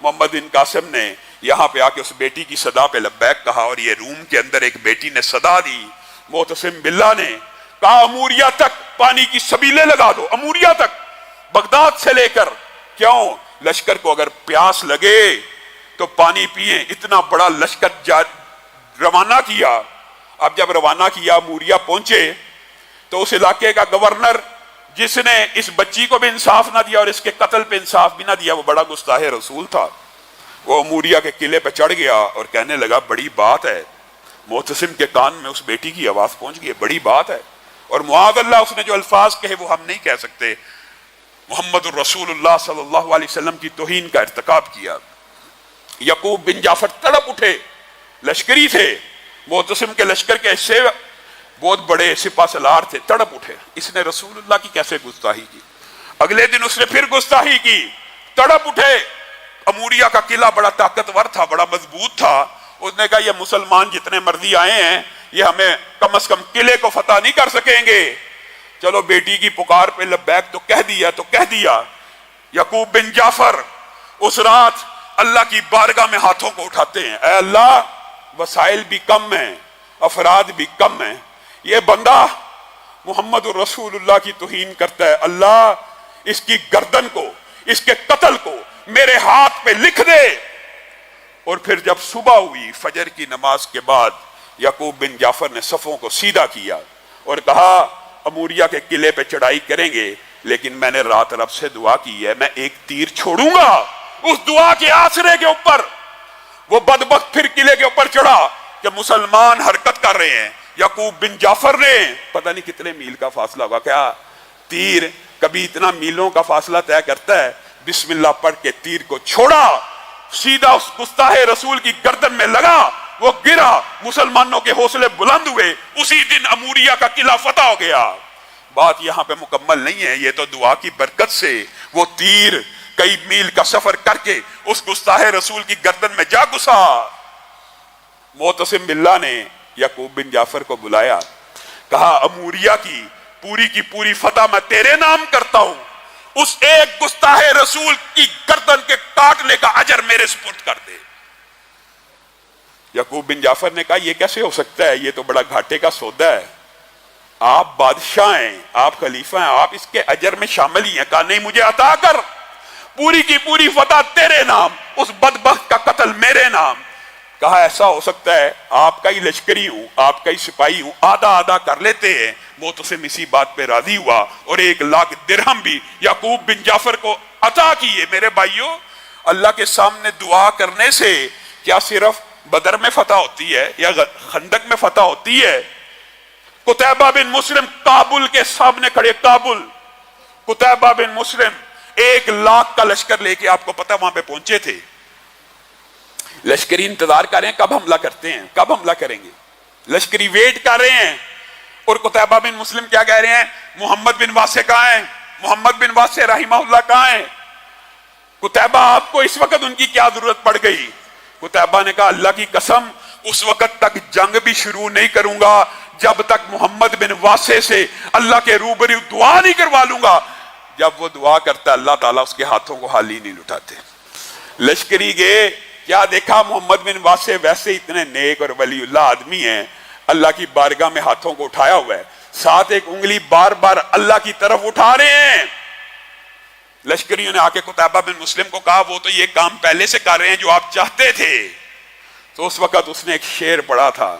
Speaker 2: محمد بن قاسم نے یہاں پہ آ کے اس بیٹی کی صدا پہ لبیک کہا، اور یہ روم کے اندر ایک بیٹی نے صدا دی۔ معتصم باللہ نے کہا اموریا تک پانی کی سبیلیں لگا دو، اموریا تک، بغداد سے لے کر۔ کیوں؟ لشکر کو اگر پیاس لگے تو پانی پیئیں۔ اتنا بڑا لشکر روانہ کیا۔ اب جب روانہ کیا، اموریا پہنچے تو اس علاقے کا گورنر، جس نے اس بچی کو بھی انصاف نہ دیا اور اس کے قتل پہ انصاف بھی نہ دیا، وہ بڑا گستاخ رسول تھا۔ وہ اموریا کے قلعے پہ چڑھ گیا اور کہنے لگا بڑی بات ہے، معتصم کے کان میں اس بیٹی کی آواز پہنچ گئی، بڑی بات ہے۔ اور معاذ اللہ اس نے جو الفاظ کہے وہ ہم نہیں کہہ سکتے۔ محمد الرسول اللہ صلی اللہ علیہ وسلم کی توہین کا ارتکاب کیا۔ یعقوب بن جعفر تڑپ اٹھے، لشکری تھے، معتصم کے لشکر کے حصے بہت بڑے سپہ سالار تھے، تڑپ اٹھے، اس نے رسول اللہ کی کیسے گستاخی کی۔ اگلے دن اس نے پھر گستاخی کی، تڑپ اٹھے۔ اموریا کا قلعہ بڑا طاقتور تھا، بڑا مضبوط تھا۔ اس نے کہا یہ مسلمان جتنے مرضی آئے ہیں، یہ ہمیں کم از کم قلعے کو فتح نہیں کر سکیں گے۔ چلو بیٹی کی پکار پہ لبیک تو کہہ دیا۔ یعقوب بن جعفر اس رات اللہ کی بارگاہ میں ہاتھوں کو اٹھاتے ہیں، اے اللہ، وسائل بھی کم ہیں، افراد بھی کم ہیں، یہ بندہ محمد الرسول اللہ کی توہین کرتا ہے، اللہ اس کی گردن کو، اس کے قتل کو میرے ہاتھ پہ لکھ دے۔ اور پھر جب صبح ہوئی فجر کی نماز کے بعد، یعقوب بن جعفر نے صفوں کو سیدھا کیا اور کہا اموریا کے قلعے پہ چڑھائی کریں گے، لیکن میں نے رات رب سے دعا کی ہے، میں ایک تیر چھوڑوں گا۔ اس دعا کے آسرے کے اوپر وہ بدبخت پھر قلعے کے اوپر چڑھا کہ مسلمان حرکت کر رہے ہیں۔ یعقوب بن جعفر نے پتہ نہیں کتنے میل کا فاصلہ ہوگا، کیا تیر کبھی اتنا میلوں کا فاصلہ طے کرتا ہے، بسم اللہ پڑھ کے تیر کو چھوڑا، سیدھا اس گستاخ رسول کی گردن میں لگا، وہ گرا، مسلمانوں کے حوصلے بلند ہوئے، اسی دن اموریا کا قلعہ فتح ہو گیا۔ بات یہاں پہ مکمل نہیں ہے، یہ تو دعا کی برکت سے وہ تیر کئی میل کا سفر کر کے اس گستاخ رسول کی گردن میں جا گھسا۔ معتصم باللہ نے یعقوب بن جعفر کو بلایا، کہا اموریا کی پوری فتح میں تیرے نام کرتا ہوں، اس ایک گستاخ رسول کی گردن کے کاٹنے کا اجر میرے سپرد کر دے۔ یعقوب بن جعفر نے کہا یہ کیسے ہو سکتا ہے، یہ تو بڑا گھاٹے کا سودا ہے، آپ بادشاہ ہیں، آپ خلیفہ ہیں، آپ اس کے اجر میں شامل ہی ہیں۔ کہا نہیں، مجھے عطا کر، پوری کی پوری فتح تیرے نام، اس بدبخت کا قتل میرے نام۔ کہا ایسا ہو سکتا ہے، آپ کا ہی لشکری ہوں، آپ کا ہی سپاہی ہوں، آدھا آدھا کر لیتے ہیں۔ معتصم اسی بات پہ راضی ہوا اور 1,00,000 درہم بھی یعقوب بن جعفر کو عطا کیے۔ میرے بھائیوں، اللہ کے سامنے دعا کرنے سے کیا صرف بدر میں فتح ہوتی ہے یا خندق میں فتح ہوتی ہے؟ قتیبہ بن مسلم کابل کے سامنے کھڑے، کابل، قتیبہ بن مسلم 1,00,000 کا لشکر لے کے، آپ کو پتہ وہاں پہ پہنچے تھے۔ لشکری انتظار کر رہے ہیں کب حملہ کرتے ہیں، کب حملہ کریں گے، لشکری ویٹ کر رہے ہیں۔ اور قتیبہ بن مسلم کیا کہہ رہے ہیں، محمد بن واسع کہاں ہیں، محمد بن واسع رحمہ اللہ کہاں ہیں؟ قتیبہ آپ کو اس وقت ان کی کیا ضرورت پڑ گئی؟ قتیبہ نے کہا اللہ کی قسم، اس وقت تک جنگ بھی شروع نہیں کروں گا جب تک محمد بن واسع سے اللہ کے روبرو دعا نہیں کروا لوں گا۔ جب وہ دعا کرتا اللہ تعالیٰ اس کے ہاتھوں کو حالی نہیں لٹاتے۔ لشکری گئے، کیا دیکھا، محمد بن واسع ویسے اتنے نیک اور ولی اللہ آدمی ہیں، اللہ کی بارگاہ میں ہاتھوں کو اٹھایا ہوا ہے، ساتھ ایک انگلی بار بار اللہ کی طرف اٹھا رہے ہیں۔ لشکریوں نے آ کے قتیبہ بن مسلم کو کہا وہ تو یہ کام پہلے سے کر رہے ہیں جو آپ چاہتے تھے۔ تو اس وقت اس نے ایک شعر پڑھا تھا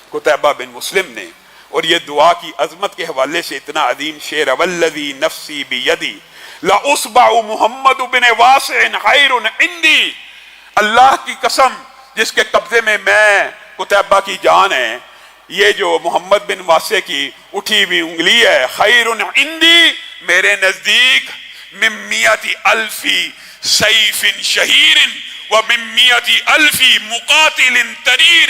Speaker 2: قتیبہ بن مسلم نے، اور یہ دعا کی عظمت کے حوالے سے اتنا عظیم شعر، والذی نفسی بیدی لاصبع محمد بن واسع خیر عندی، اللہ کی قسم جس کے قبضے میں قتیبہ کی جان ہے، یہ جو محمد بن واسع کی اٹھی ہوئی انگلی ہے، خیر عندی، میرے نزدیک من مئۃ الف سیف شہیر و من مئۃ الف مقاتل تریر،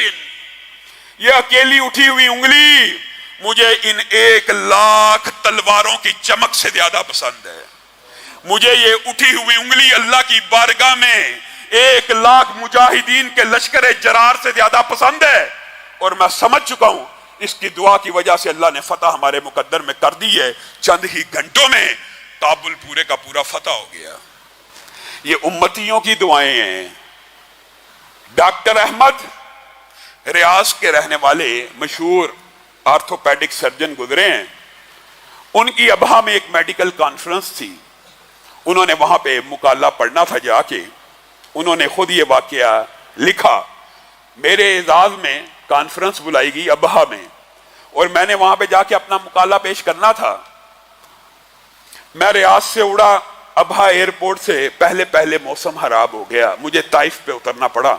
Speaker 2: یہ اکیلی اٹھی ہوئی انگلی مجھے ان 1,00,000 تلواروں کی چمک سے زیادہ پسند ہے۔ مجھے یہ اٹھی ہوئی انگلی اللہ کی بارگاہ میں 1,00,000 مجاہدین کے لشکر جرار سے زیادہ پسند ہے، اور میں سمجھ چکا ہوں اس کی دعا کی وجہ سے اللہ نے فتح ہمارے مقدر میں کر دی ہے۔ چند ہی گھنٹوں میں کابل پورے کا پورا فتح ہو گیا۔ یہ امتیوں کی دعائیں ہیں۔ ڈاکٹر احمد ریاض کے رہنے والے مشہور آرتھوپیڈک سرجن گزرے ہیں، ان کی ابہا میں ایک میڈیکل کانفرنس تھی، انہوں نے وہاں پہ مقالہ پڑھنا تھا جا کے، انہوں نے خود یہ واقعہ لکھا۔ میرے اعزاز میں کانفرنس بلائی گئی ابہا میں، اور میں نے وہاں پہ جا کے اپنا مقالہ پیش کرنا تھا۔ میں ریاض سے اڑا، ابہا ایئرپورٹ سے پہلے موسم خراب ہو گیا، مجھے طائف پہ اترنا پڑا۔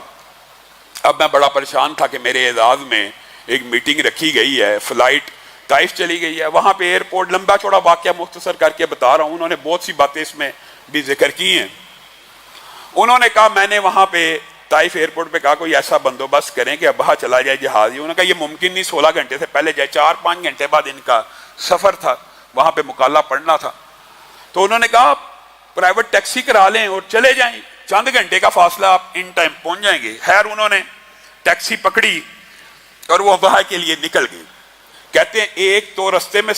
Speaker 2: اب میں بڑا پریشان تھا کہ میرے اعزاز میں ایک میٹنگ رکھی گئی ہے، فلائٹ طائف چلی گئی ہے، وہاں پہ ایئرپورٹ، لمبا چوڑا واقعہ مختصر کر کے بتا رہا ہوں، انہوں نے بہت سی باتیں اس میں بھی ذکر کی ہیں۔ انہوں نے کہا میں نے وہاں پہ طائف ایئرپورٹ پہ کہا کوئی ایسا بندوبست کریں کہ ابہا چلا جائے جہاز۔ انہوں نے کہا یہ ممکن نہیں، 16 گھنٹے سے پہلے جائے، 4-5 گھنٹے بعد ان کا سفر تھا، وہاں پہ مقالہ پڑھنا تھا۔ تو انہوں نے کہا پرائیویٹ ٹیکسی کرا لیں اور چلے جائیں، چند گھنٹے کا فاصلہ، آپ ان ٹائم پہنچ جائیں گے۔ خیر انہوں نے ٹیکسی پکڑی اور وہ ابہا کے لیے نکل گئے۔ کہتے ہیں ایک تو رستے میں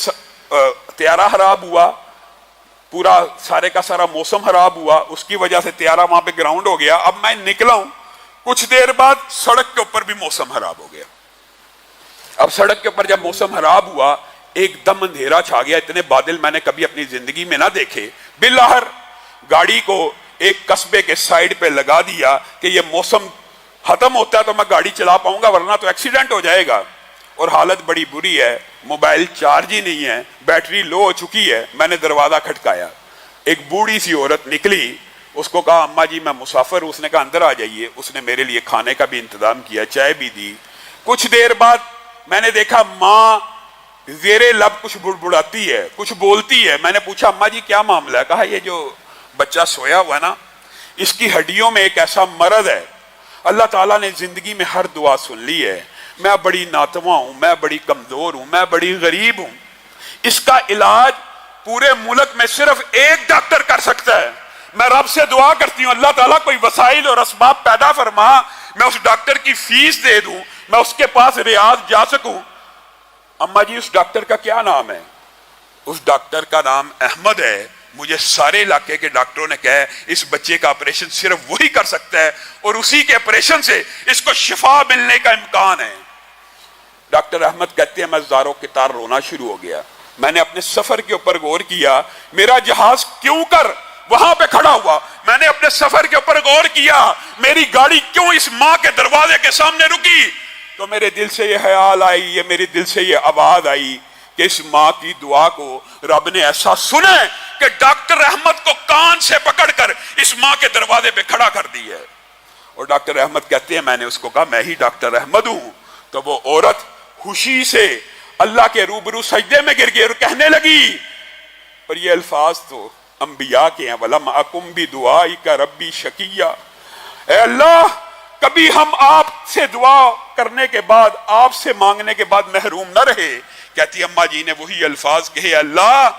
Speaker 2: طیارہ خراب ہوا، پورا سارے کا سارا موسم خراب ہوا، اس کی وجہ سے طیارہ وہاں پہ گراؤنڈ ہو گیا۔ اب میں نکلا ہوں، کچھ دیر بعد سڑک کے اوپر بھی موسم خراب ہو گیا۔ اب سڑک کے اوپر جب موسم خراب ہوا، ایک دم اندھیرا چھا گیا، اتنے بادل میں نے کبھی اپنی زندگی میں نہ دیکھے۔ بالآخر گاڑی کو ایک قصبے کے سائیڈ پہ لگا دیا کہ یہ موسم ختم ہوتا ہے تو میں گاڑی چلا پاؤں گا، ورنہ تو ایکسیڈنٹ ہو جائے گا۔ اور حالت بڑی بری ہے، موبائل چارج ہی نہیں ہے، بیٹری لو ہو چکی ہے۔ میں نے دروازہ کھٹکایا، ایک بوڑھی سی عورت نکلی، اس کو کہا اماں جی میں مسافر ہوں، اس نے کہا اندر آ جائیے۔ اس نے میرے لیے کھانے کا بھی انتظام کیا، چائے بھی دی۔ کچھ دیر بعد میں نے دیکھا ماں زیر لب کچھ بڑبڑاتی ہے، کچھ بولتی ہے۔ میں نے پوچھا اماں جی کیا معاملہ ہے؟ کہا یہ جو بچہ سویا ہوا ہے نا، اس کی ہڈیوں میں ایک ایسا مرض ہے، اللہ تعالیٰ نے زندگی میں ہر دعا سن لی ہے، میں بڑی ناتواں ہوں، میں بڑی کمزور ہوں، میں بڑی غریب ہوں، اس کا علاج پورے ملک میں صرف ایک ڈاکٹر کر سکتا ہے۔ میں رب سے دعا کرتی ہوں اللہ تعالیٰ کوئی وسائل اور اسباب پیدا فرما، میں اس ڈاکٹر کی فیس دے دوں، میں اس کے پاس ریاض جا سکوں۔ اماں جی اس ڈاکٹر کا کیا نام ہے؟ اس ڈاکٹر کا نام احمد ہے۔ مجھے سارے علاقے کے ڈاکٹروں نے کہا اس بچے کا آپریشن صرف وہی کر سکتا ہے، اور اسی کے آپریشن سے اس کو شفا ملنے کا امکان ہے۔ ڈاکٹر احمد کہتے ہیں میں زاروں کے تار رونا شروع ہو گیا۔ میں نے اپنے سفر کے اوپر غور کیا، میرا جہاز کیوں کر وہاں پہ کھڑا ہوا؟ میں نے اپنے سفر کے اوپر غور کیا، میری گاڑی کیوں اس ماں کے دروازے کے سامنے رکی؟ تو میرے دل سے یہ خیال آئی، یہ میرے دل سے یہ آواز آئی کہ اس ماں کی دعا کو رب نے ایسا سنا کہ ڈاکٹر احمد کو کان سے پکڑ کر اس ماں کے دروازے پہ کھڑا کر دی ہے۔ اور ڈاکٹر احمد کہتے ہیں میں نے اس کو کہا میں ہی ڈاکٹر احمد ہوں۔ تو وہ عورت خوشی سے اللہ کے روبرو سجدے میں گر گئی اور کہنے لگی، اور یہ الفاظ تو انبیاء کے ہیں، وَلَمْ أَكُمْ بِدُعَائِكَ رَبِّي شَقِيًّا، اے اللہ کبھی ہم آپ سے دعا کرنے کے بعد، آپ سے مانگنے کے بعد محروم نہ رہے۔ کہتی اماں جی نے وہی الفاظ کہے، اللہ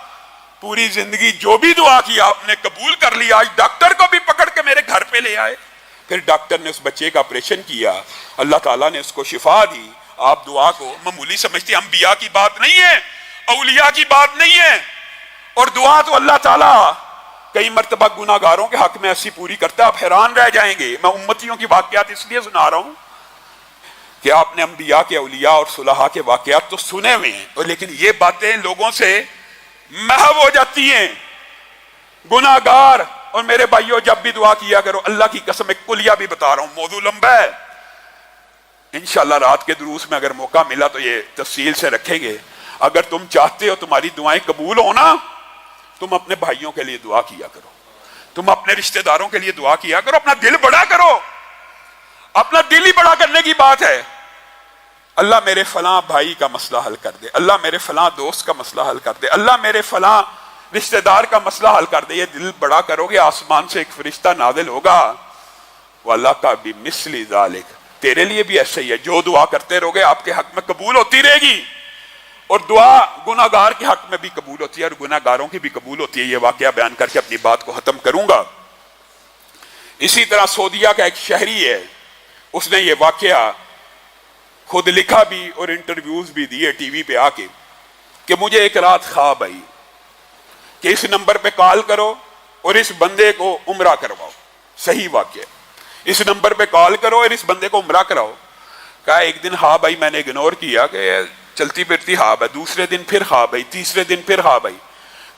Speaker 2: پوری زندگی جو بھی دعا کی آپ نے قبول کر لیا، آج ڈاکٹر کو بھی پکڑ کے میرے گھر پہ لے آئے۔ پھر ڈاکٹر نے اس بچے کا آپریشن کیا، اللہ تعالیٰ نے اس کو شفا دی۔ آپ دعا کو معمولی سمجھتے ہیں، انبیاء کی بات نہیں ہے، اولیاء کی بات نہیں ہے، اور دعا تو اللہ تعالیٰ کئی مرتبہ گناہگاروں کے حق میں ایسی پوری کرتا ہے، آپ حیران رہ جائیں گے۔ میں امتیوں کی واقعات اس لیے سنا رہا ہوں کہ آپ نے انبیاء کے، اولیاء اور صلحاء کے واقعات تو سنے ہوئے ہیں، اور لیکن یہ باتیں لوگوں سے محو ہو جاتی ہیں۔ گناہگار، اور میرے بھائیوں جب بھی دعا کیا کرو، اللہ کی قسم ایک کلیہ بھی بتا رہا ہوں، موضوع لمبا ہے، انشاءاللہ رات کے دروس میں اگر موقع ملا تو یہ تفصیل سے رکھیں گے. اگر تم چاہتے ہو تمہاری دعائیں قبول ہونا، تم اپنے بھائیوں کے لیے دعا کیا کرو، تم اپنے رشتہ داروں کے لیے دعا کیا کرو، اپنا دل بڑا کرو. اپنا دل ہی بڑا کرنے کی بات ہے. اللہ میرے فلاں بھائی کا مسئلہ حل کر دے، اللہ میرے فلاں دوست کا مسئلہ حل کر دے، اللہ میرے فلاں رشتہ دار کا مسئلہ حل کر دے. یہ دل بڑا کرو گے، آسمان سے ایک فرشتہ نازل ہوگا. وَاللَّهُ کا بھی مثل ذالک، تیرے لیے بھی ایسا ہی ہے. جو دعا کرتے رہو گے آپ کے حق میں قبول ہوتی رہے گی، اور دعا گناہ گار کے حق میں بھی قبول ہوتی ہے اور گناہ گاروں کی بھی قبول ہوتی ہے. یہ واقعہ بیان کر کے اپنی بات کو ختم کروں گا. اسی طرح سعودیہ کا ایک شہری ہے، اس نے یہ واقعہ خود لکھا بھی اور انٹرویوز بھی دیے ٹی وی پہ آ کے کہ مجھے ایک رات خواب آئی کہ اس نمبر پہ کال کرو اور اس بندے کو عمرہ کرواؤ. صحیح واقعہ. اس نمبر پہ کال کرو اور اس بندے کو عمرہ کراؤ. کہا ایک دن خواب آئی، میں نے اگنور کیا کہ چلتی پھرتی خواب ہے. دوسرے دن پھر خواب آئی، تیسرے دن پھر خواب آئی.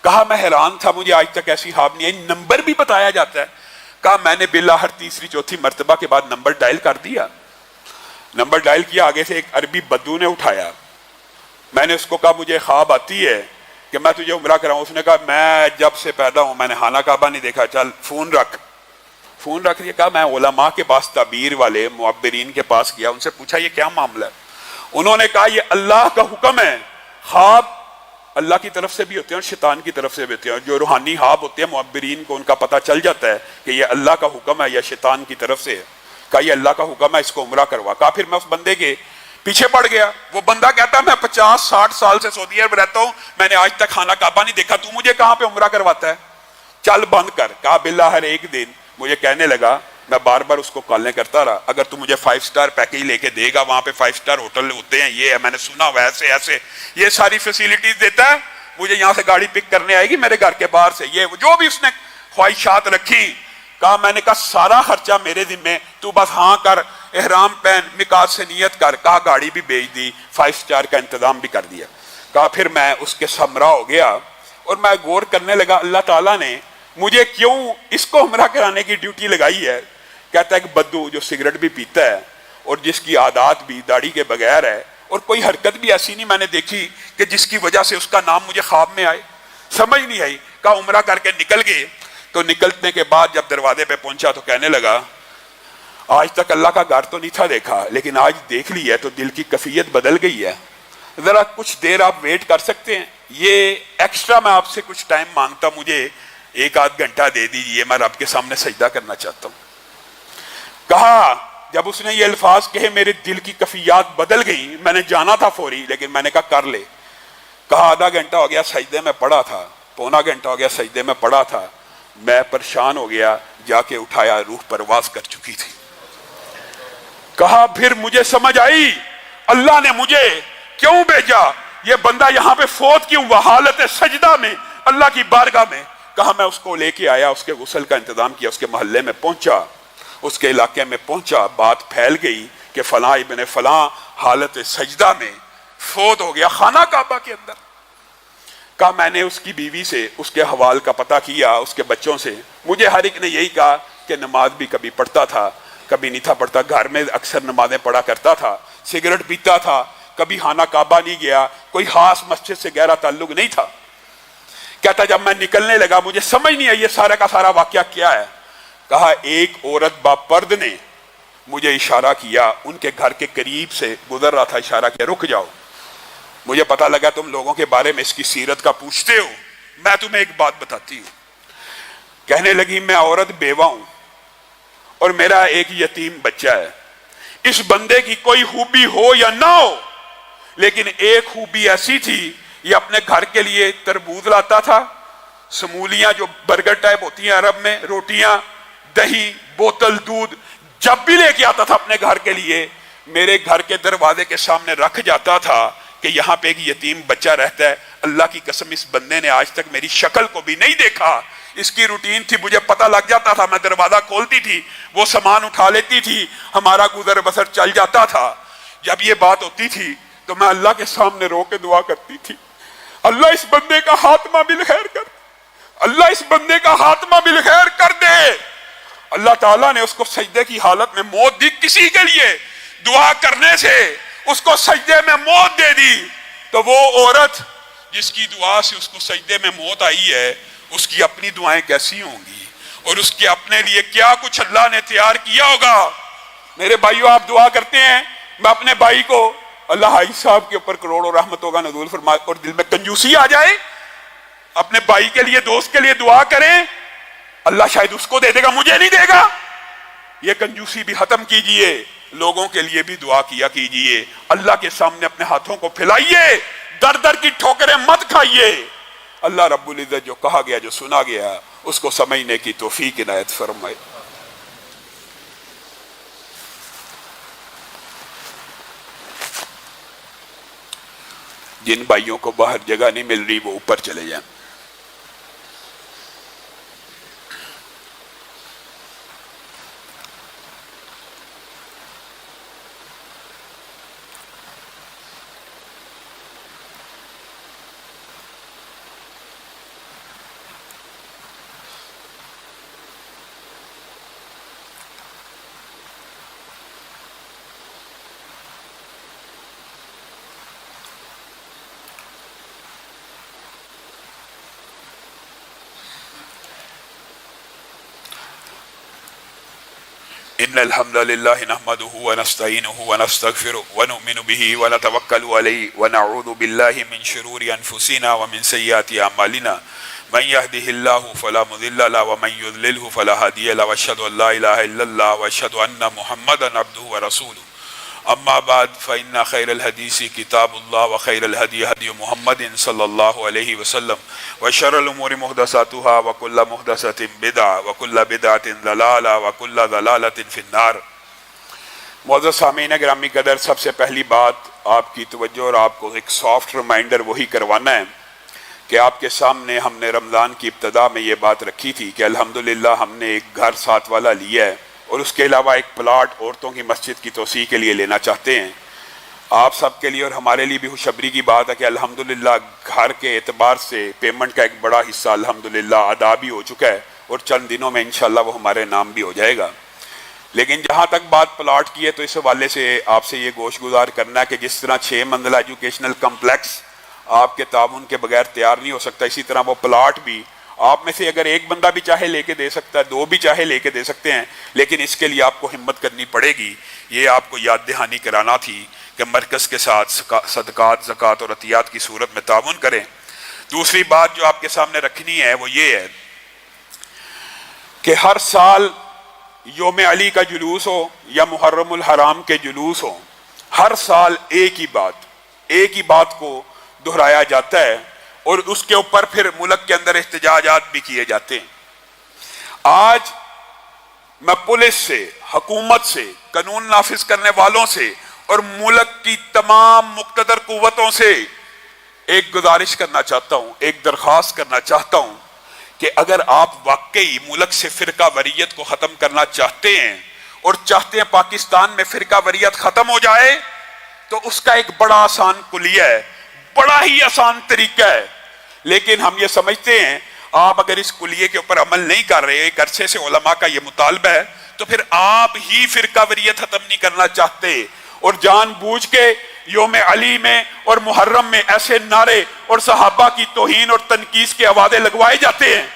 Speaker 2: کہا میں حیران تھا، مجھے آج تک ایسی خواب نہیں آئی. نمبر بھی بتایا جاتا ہے. کہا میں نے باللہ ہر تیسری چوتھی مرتبہ کے بعد نمبر ڈائل کر دیا. نمبر ڈائل کیا، آگے سے ایک عربی بدو نے اٹھایا. میں نے اس کو کہا مجھے خواب آتی ہے کہ میں تجھے عمرہ کراؤں. اس نے کہا میں جب سے پیدا ہوں میں نے خانہ کعبہ نہیں دیکھا، چل فون رکھ. فون رکھ دیا. کہا میں علماء کے پاس، تعبیر والے معبرین کے پاس گیا، ان سے پوچھا یہ کیا معاملہ ہے. انہوں نے کہا یہ اللہ کا حکم ہے. خواب اللہ کی طرف سے بھی ہوتے ہیں اور شیطان کی طرف سے بھی ہوتے ہیں. جو روحانی خواب ہوتے ہیں معبرین کو ان کا پتہ چل جاتا ہے کہ یہ اللہ کا حکم ہے یا شیطان کی طرف سے ہے. کہا یہ اللہ کا حکم ہے، اس کو عمرہ کروا. کہا پھر میں اس بندے کے پیچھے پڑ گیا. وہ بندہ کہتا میں 50-60 سال سے سعودی عرب رہتا ہوں، میں نے آج تک خانہ کعبہ نہیں دیکھا، تو مجھے کہاں پہ عمرہ کرواتا ہے؟ چل بند کر. کہا باللہ ہر ایک دن مجھے کہنے لگا، میں بار بار اس کو کالیں کرتا رہا، اگر تو مجھے 5 سٹار پیکیج لے کے دے گا، وہاں پہ 5 سٹار ہوٹل ہوتے ہیں، یہ ہے میں نے سنا ہوا ایسے ایسے یہ ساری فیسیلیٹیز دیتا ہے، مجھے یہاں سے گاڑی پک کرنے آئے گی میرے گھر کے باہر سے، یہ جو بھی اس نے خواہشات رکھی. کہا میں نے کہا سارا خرچہ میرے ذمہ، تو بس ہاں کر، احرام پہن، میقات سے نیت کر. کہا گاڑی بھی بھیج دی، 5 سٹار کا انتظام بھی کر دیا. کہا پھر میں اس کے سمرا ہو گیا اور میں غور کرنے لگا اللہ تعالیٰ نے مجھے کیوں اس کو عمرہ کرانے کی ڈیوٹی لگائی ہے. کہتا ہے کہ بدو جو سگریٹ بھی پیتا ہے اور جس کی عادات بھی داڑھی کے بغیر ہے، اور کوئی حرکت بھی ایسی نہیں میں نے دیکھی کہ جس کی وجہ سے اس کا نام مجھے خواب میں آئے. سمجھ نہیں آئی. کہا عمرہ کر کے نکل گئے. تو نکلنے کے بعد جب دروازے پہ پہنچا تو کہنے لگا آج تک اللہ کا گھر تو نہیں تھا دیکھا، لیکن آج دیکھ لی ہے تو دل کی کیفیت بدل گئی ہے. ذرا کچھ دیر آپ ویٹ کر سکتے ہیں؟ یہ ایکسٹرا میں آپ سے کچھ ٹائم مانگتا ہوں، مجھے 1-8 گھنٹہ دے دیجئے، میں رب کے سامنے سجدہ کرنا چاہتا ہوں. کہا جب اس نے یہ الفاظ کہے میرے دل کی کیفیات بدل گئی. میں نے جانا تھا فوری، لیکن میں نے کہا کر لے. کہا آدھا گھنٹہ ہو گیا سجدے میں پڑا تھا، پونا گھنٹہ ہو گیا سجدے میں پڑا تھا، میں پریشان ہو گیا، جا کے اٹھایا، روح پرواز کر چکی تھی. کہا پھر مجھے سمجھ آئی اللہ نے مجھے کیوں بھیجا، یہ بندہ یہاں پہ فوت کیوں ہوا حالت سجدہ میں اللہ کی بارگاہ میں. کہا میں اس کو لے کے آیا، اس کے غسل کا انتظام کیا، اس کے محلے میں پہنچا، اس کے علاقے میں پہنچا. بات پھیل گئی کہ فلاں ابن فلاں حالت سجدہ میں فوت ہو گیا خانہ کعبہ کے اندر. کہا میں نے اس کی بیوی سے اس کے حوال کا پتہ کیا، اس کے بچوں سے. مجھے ہر ایک نے یہی کہا کہ نماز بھی کبھی پڑھتا تھا کبھی نہیں تھا پڑھتا، گھر میں اکثر نمازیں پڑھا کرتا تھا، سگریٹ پیتا تھا، کبھی خانہ کعبہ نہیں گیا، کوئی خاص مسجد سے گہرا تعلق نہیں تھا. کہتا جب میں نکلنے لگا مجھے سمجھ نہیں آئی یہ سارا کا سارا واقعہ کیا ہے. کہا ایک عورت باپرد نے مجھے اشارہ کیا، ان کے گھر کے قریب سے گزر رہا تھا، اشارہ کیا رک جاؤ. مجھے پتہ لگا تم لوگوں کے بارے میں اس کی سیرت کا پوچھتے ہو، میں تمہیں ایک بات بتاتی ہوں. کہنے لگی میں عورت بیوہ ہوں اور میرا ایک یتیم بچہ ہے. اس بندے کی کوئی خوبی ہو یا نہ ہو، لیکن ایک خوبی ایسی تھی، یہ اپنے گھر کے لیے تربوز لاتا تھا، سمولیاں جو برگر ٹائپ ہوتی ہیں عرب میں، روٹیاں، دہی، بوتل دودھ، جب بھی لے کے آتا تھا اپنے گھر کے لیے میرے گھر کے دروازے کے سامنے رکھ جاتا تھا کہ یہاں پہ ایک یتیم بچہ رہتا ہے. اللہ کی قسم اس بندے نے آج تک میری شکل کو بھی نہیں دیکھا. اس کی روٹین تھی، مجھے پتہ لگ جاتا تھا، میں دروازہ کھولتی تھی، وہ سامان اٹھا لیتی تھی، ہمارا گزر بسر چل جاتا تھا. جب یہ بات ہوتی تھی تو میں اللہ کے سامنے رو کے دعا کرتی تھی، اللہ اس بندے کا خاتمہ بالخیر کر، اللہ اس بندے کا خاتمہ بالخیر کر دے. اللہ تعالیٰ نے اس کو سجدے کی حالت میں موت دی. کسی کے لیے دعا کرنے سے اس کو سجدے میں موت دے دی، تو وہ عورت جس کی دعا سے اس کو سجدے میں موت آئی ہے، اس کی اپنی دعائیں کیسی ہوں گی، اور اس کے اپنے لیے کیا کچھ اللہ نے تیار کیا ہوگا۔ میرے بھائیو، آپ دعا کرتے ہیں، میں اپنے بھائی کو، اللہ حاجی صاحب کے اوپر کروڑوں رحمتوں کا نزول فرمائے، اور دل میں کنجوسی آ جائے، اپنے بھائی کے لیے، دوست کے لیے دعا کریں، اللہ شاید اس کو دے دے گا، مجھے نہیں دے گا۔ یہ کنجوسی بھی ختم کیجئے، لوگوں کے لیے بھی دعا کیا کیجئے، اللہ کے سامنے اپنے ہاتھوں کو پھیلائیے، در در کی ٹھوکریں مت کھائیے۔ اللہ رب العزت جو کہا گیا، جو سنا گیا، اس کو سمجھنے کی توفیق عنایت فرمائے۔ جن بھائیوں کو باہر جگہ نہیں مل رہی وہ اوپر چلے جائیں۔ ان الحمد لله نحمده ونستعينه ونستغفره ونؤمن به ونتوكل عليه ونعوذ بالله من شرور انفسنا ومن سيئات اعمالنا من يهده الله فلا مضل له ومن يضلل فلا هادي له واشهد ان لا اله الا الله واشهد ان محمدا عبده ورسوله اما بعد فان خير الحديث كتاب الله وخير الهدي هدي محمد صلى الله عليه وسلم وشر الامور محدثاتها وكل محدثة بدعة وكل بدعة ضلالة وكل ضلالة في النار۔ معزز سامعین گرامی قدر، سب سے پہلی بات آپ کی توجہ اور آپ کو ایک سافٹ ریمائنڈر وہی کروانا ہے کہ آپ کے سامنے ہم نے رمضان کی ابتدا میں یہ بات رکھی تھی کہ الحمدللہ ہم نے ایک گھر ساتھ والا لیا ہے، اور اس کے علاوہ ایک پلاٹ عورتوں کی مسجد کی توسیع کے لیے لینا چاہتے ہیں۔ آپ سب کے لیے اور ہمارے لیے بھی خوشخبری کی بات ہے کہ الحمدللہ گھر کے اعتبار سے پیمنٹ کا ایک بڑا حصہ الحمدللہ ادا بھی ہو چکا ہے، اور چند دنوں میں انشاءاللہ وہ ہمارے نام بھی ہو جائے گا۔ لیکن جہاں تک بات پلاٹ کی ہے تو اس حوالے سے آپ سے یہ گوش گزار کرنا ہے کہ جس طرح 6 منزلہ ایجوکیشنل کمپلیکس آپ کے تعاون کے بغیر تیار نہیں ہو سکتا، اسی طرح وہ پلاٹ بھی آپ میں سے اگر ایک بندہ بھی چاہے لے کے دے سکتا ہے، 2 بھی چاہے لے کے دے سکتے ہیں، لیکن اس کے لیے آپ کو ہمت کرنی پڑے گی۔ یہ آپ کو یاد دہانی کرانا تھی کہ مرکز کے ساتھ صدقات، زکوٰۃ اور عطیات کی صورت میں تعاون کریں۔ دوسری بات جو آپ کے سامنے رکھنی ہے وہ یہ ہے کہ ہر سال یوم علی کا جلوس ہو یا محرم الحرام کے جلوس ہو، ہر سال ایک ہی بات کو دہرایا جاتا ہے، اور اس کے اوپر پھر ملک کے اندر احتجاجات بھی کیے جاتے ہیں۔ آج میں پولیس سے، حکومت سے، قانون نافذ کرنے والوں سے اور ملک کی تمام مقتدر قوتوں سے ایک گزارش کرنا چاہتا ہوں، ایک درخواست کرنا چاہتا ہوں کہ اگر آپ واقعی ملک سے فرقہ واریت کو ختم کرنا چاہتے ہیں اور چاہتے ہیں پاکستان میں فرقہ واریت ختم ہو جائے، تو اس کا ایک بڑا آسان کلیہ ہے، بڑا ہی آسان طریقہ ہے، لیکن ہم یہ سمجھتے ہیں آپ اگر اس کلیے کے اوپر عمل نہیں کر رہے، ایک عرصے سے علماء کا یہ مطالبہ ہے، تو پھر آپ ہی فرقہ واریت ختم نہیں کرنا چاہتے، اور جان بوجھ کے یوم علی میں اور محرم میں ایسے نعرے اور صحابہ کی توہین اور تنقیص کے آوازیں لگوائے جاتے ہیں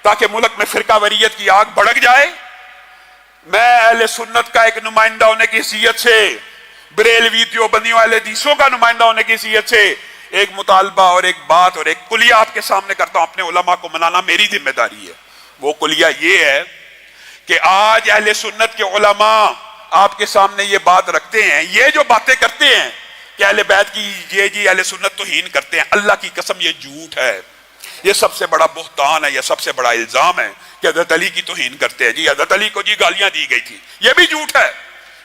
Speaker 2: تاکہ ملک میں فرقہ واریت کی آگ بھڑک جائے۔ میں اہل سنت کا ایک نمائندہ ہونے کی حیثیت سے، بریلوی دیوبندیوں اہل حدیثوں کا نمائندہ ہونے کی حیثیت سے ایک مطالبہ اور ایک بات اور ایک کلیہ آپ کے سامنے کرتا ہوں، اپنے علماء کو منانا میری ذمہ داری ہے۔ وہ کلیہ یہ ہے کہ آج اہل سنت کے علماء آپ کے سامنے یہ بات رکھتے ہیں، یہ جو باتیں کرتے ہیں کہ اہل بیت کی یہ اہل سنت توہین کرتے ہیں، اللہ کی قسم یہ جھوٹ ہے، یہ سب سے بڑا بہتان ہے، یہ سب سے بڑا الزام ہے کہ حضرت علی کی توہین کرتے ہیں۔ جی حضرت علی کو جی گالیاں دی گئی تھی، یہ بھی جھوٹ ہے۔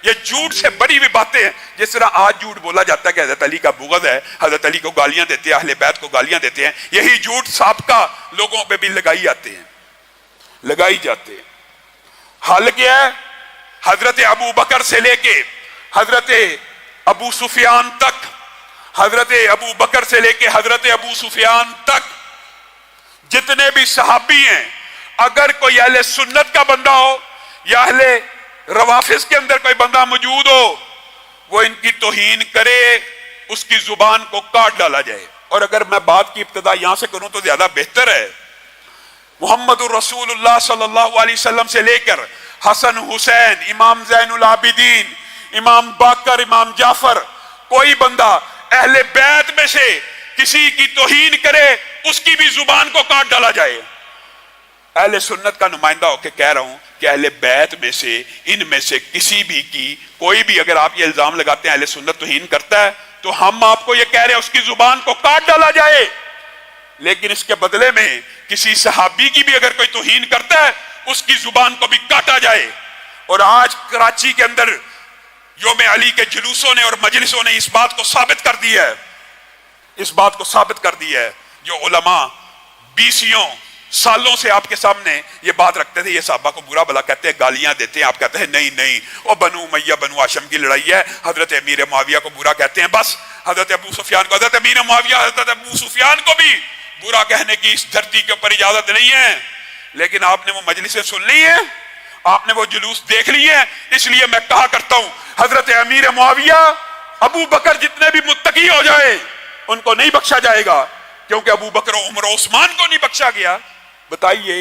Speaker 2: یہ جھوٹ سے بڑی ہوئی باتیں ہیں، جس طرح آج جھوٹ بولا جاتا ہے کہ حضرت علی کا بغض ہے، حضرت علی کو گالیاں دیتے ہیں، اہل بیت کو گالیاں دیتے ہیں، یہی جھوٹ سابقہ لوگوں پہ بھی لگائی جاتے ہیں۔ حال کیا ہے؟ حضرت ابو بکر سے لے کے حضرت ابو سفیان تک، حضرت ابو بکر سے لے کے حضرت ابو سفیان تک جتنے بھی صحابی ہیں، اگر کوئی اہل سنت کا بندہ ہو یا اہل روافظ کے اندر کوئی بندہ موجود ہو وہ ان کی توہین کرے اس کی زبان کو کاٹ ڈالا جائے. اور اگر میں بات کی ابتدا یہاں سے کروں تو زیادہ بہتر ہے. محمد الرسول اللہ صلی اللہ علیہ وسلم سے لے کر حسن حسین، امام زین العابدین، امام باقر، امام جعفر، کوئی بندہ اہل بیت میں سے کسی کی توہین کرے اس کی بھی زبان کو کاٹ ڈالا جائے. اہل سنت کا نمائندہ ہو کے کہہ رہا ہوں کہ اہل بیت میں سے، ان میں سے کسی بھی کی کوئی بھی اگر آپ یہ الزام لگاتے ہیں اہل سنت توہین کرتا ہے تو ہم آپ کو یہ کہہ رہے ہیں اس کی زبان کو کاٹ ڈالا جائے. لیکن اس کے بدلے میں کسی صحابی کی بھی اگر کوئی توہین کرتا ہے اس کی زبان کو بھی کاٹا جائے. اور آج کراچی کے اندر یوم علی کے جلوسوں نے اور مجلسوں نے اس بات کو ثابت کر دی ہے، اس بات کو ثابت کر دی ہے. جو علماء بیسیوں سالوں سے آپ کے سامنے یہ بات رکھتے تھے، یہ صحابہ کو برا بلا کہتے ہیں، گالیاں دیتے ہیں، آپ کہتے ہیں نہیں نہیں وہ بنو امیہ بنو ہاشم کی لڑائی ہے، حضرت امیر معاویہ کو برا کہتے ہیں. بس حضرت ابو سفیان کو، حضرت امیر معاویہ حضرت ابو سفیان کو بھی برا کہنے کی اس دھرتی کے اوپر اجازت نہیں ہے. لیکن آپ نے وہ مجلسیں سن لی ہیں، آپ نے وہ جلوس دیکھ لیے ہیں. اس لیے میں کہا کرتا ہوں حضرت امیر معاویہ، ابو بکر جتنے بھی متقی ہو جائیں ان کو نہیں بخشا جائے گا، کیونکہ ابو بکر و عمر و عثمان کو نہیں بخشا گیا. بتائیے،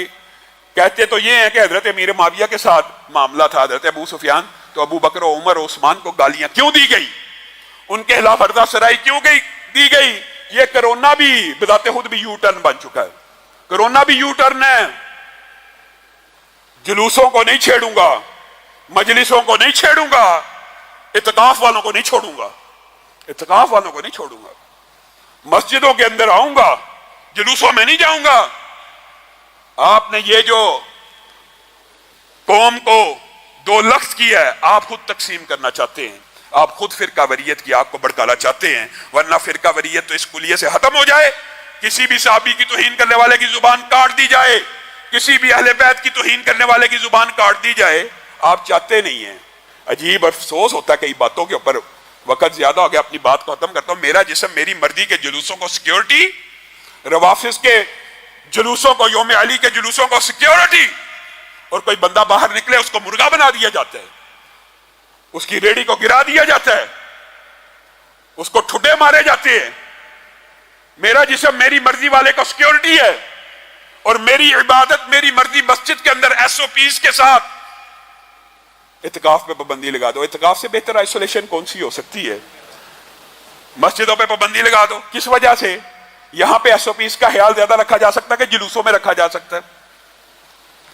Speaker 2: کہتے تو یہ ہیں کہ حضرت امیر معاویہ کے ساتھ معاملہ تھا حضرت ابو سفیان، تو ابو بکر و عمر و عثمان کو گالیاں کیوں دی گئی، ان کے خلاف ہردہ سرائی کیوں دی گئی؟ یہ کرونا بھی بذات خود بھی یو ٹرن بن چکا ہے. کرونا بھی یو ٹرن ہے. جلوسوں کو نہیں چھیڑوں گا، مجلسوں کو نہیں چھیڑوں گا، اعتکاف والوں کو نہیں چھوڑوں گا، اعتکاف والوں کو نہیں چھوڑوں گا. مسجدوں کے اندر آؤں گا، جلوسوں میں نہیں جاؤں گا. آپ نے یہ جو قوم کو دو لفظ کیا ہے، آپ خود تقسیم کرنا چاہتے ہیں، آپ خود فرقہ وریت کی آگ کو بھڑکانا چاہتے ہیں. ورنہ فرقہ وریت تو اس کلیے سے ختم ہو جائے. کسی بھی صحابی کی توہین کرنے والے کی زبان کاٹ دی جائے، کسی بھی اہل بیت کی توہین کرنے والے کی زبان کاٹ دی جائے. آپ چاہتے نہیں ہیں. عجیب افسوس ہوتا ہے کئی باتوں کے اوپر. وقت زیادہ ہو گیا، اپنی بات کو ختم کرتا ہوں. میرا جسم میری مرضی کے جلوسوں کو سیکیورٹی، روافظ کے جلوسوں کو، یوم علی کے جلوسوں کو سیکیورٹی، اور کوئی بندہ باہر نکلے اس کو مرغا بنا دیا جاتا ہے، اس کی ریڑھی کو گرا دیا جاتا ہے، اس کو ٹھڈے مارے جاتے ہیں. میرا جسم میری مرضی والے کو سیکیورٹی ہے، اور میری عبادت میری مرضی مسجد کے اندر ایس او پیز کے ساتھ. اعتکاف پہ پابندی لگا دو. اعتکاف سے بہتر آئسولیشن کون سی ہو سکتی ہے؟ مسجدوں پہ پابندی لگا دو. کس وجہ سے؟ یہاں پہ ایس او پیز کا خیال زیادہ رکھا جا سکتا ہے کہ جلوسوں میں رکھا جا سکتا ہے.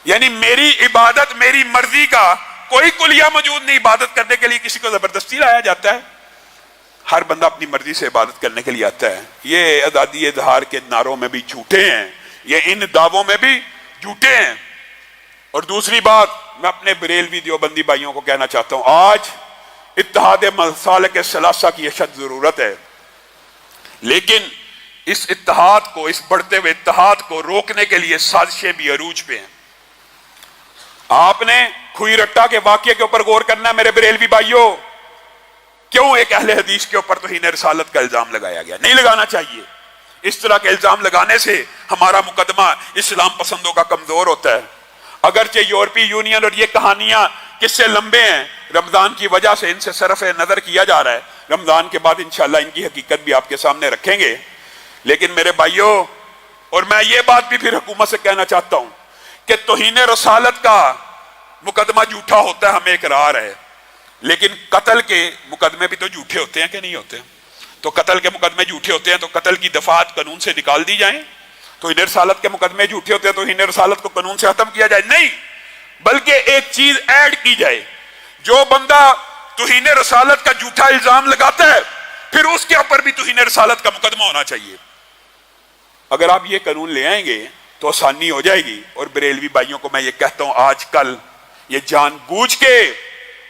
Speaker 2: یعنی میری عبادت میری مرضی کا کوئی کلیہ موجود نہیں. عبادت کرنے کے لیے کسی کو زبردستی لایا جاتا ہے. ہر بندہ اپنی مرضی سے عبادت کرنے کے لیے آتا ہے. یہ آزادی اظہار کے نعروں میں بھی جھوٹے ہیں، یہ ان دعووں میں بھی جھوٹے ہیں. اور دوسری بات، میں اپنے بریلوی دیوبندی بھائیوں کو کہنا چاہتا ہوں، آج اتحاد مسالک ثلاثہ کی اشد ضرورت ہے. لیکن اس اتحاد کو، اس بڑھتے ہوئے اتحاد کو روکنے کے لیے سازشیں بھی عروج پہ ہیں. آپ نے کھوئی رٹا کے واقعے کے اوپر غور کرنا ہے میرے بریلوی بھائیوں. کیوں ایک اہل حدیث کے اوپر توہین رسالت کا الزام لگایا گیا؟ نہیں لگانا چاہیے. اس طرح کے الزام لگانے سے ہمارا مقدمہ اسلام پسندوں کا کمزور ہوتا ہے. اگرچہ یورپی یونین اور یہ کہانیاں کس سے لمبے ہیں، رمضان کی وجہ سے ان سے صرف نظر کیا جا رہا ہے. رمضان کے بعد انشاءاللہ ان کی حقیقت بھی آپ کے سامنے رکھیں گے. لیکن میرے بھائیوں، اور میں یہ بات بھی پھر حکومت سے کہنا چاہتا ہوں کہ توہین رسالت کا مقدمہ جھوٹا ہوتا ہے، ہمیں اقرار ہے. لیکن قتل کے مقدمے بھی تو جھوٹے ہوتے ہیں کہ نہیں ہوتے؟ تو قتل کے مقدمے جھوٹے ہوتے ہیں تو قتل کی دفعات قانون سے نکال دی جائیں. توہین رسالت کے مقدمے جھوٹے ہوتے ہیں تو توہین رسالت کو قانون سے ختم کیا جائے. نہیں، بلکہ ایک چیز ایڈ کی جائے. جو بندہ توہین رسالت کا جھوٹا الزام لگاتا ہے پھر اس کے اوپر بھی توہین رسالت کا مقدمہ ہونا چاہیے. اگر آپ یہ قانون لے آئیں گے تو آسانی ہو جائے گی. اور بریلوی بھائیوں کو میں یہ کہتا ہوں، آج کل یہ جان بوجھ کے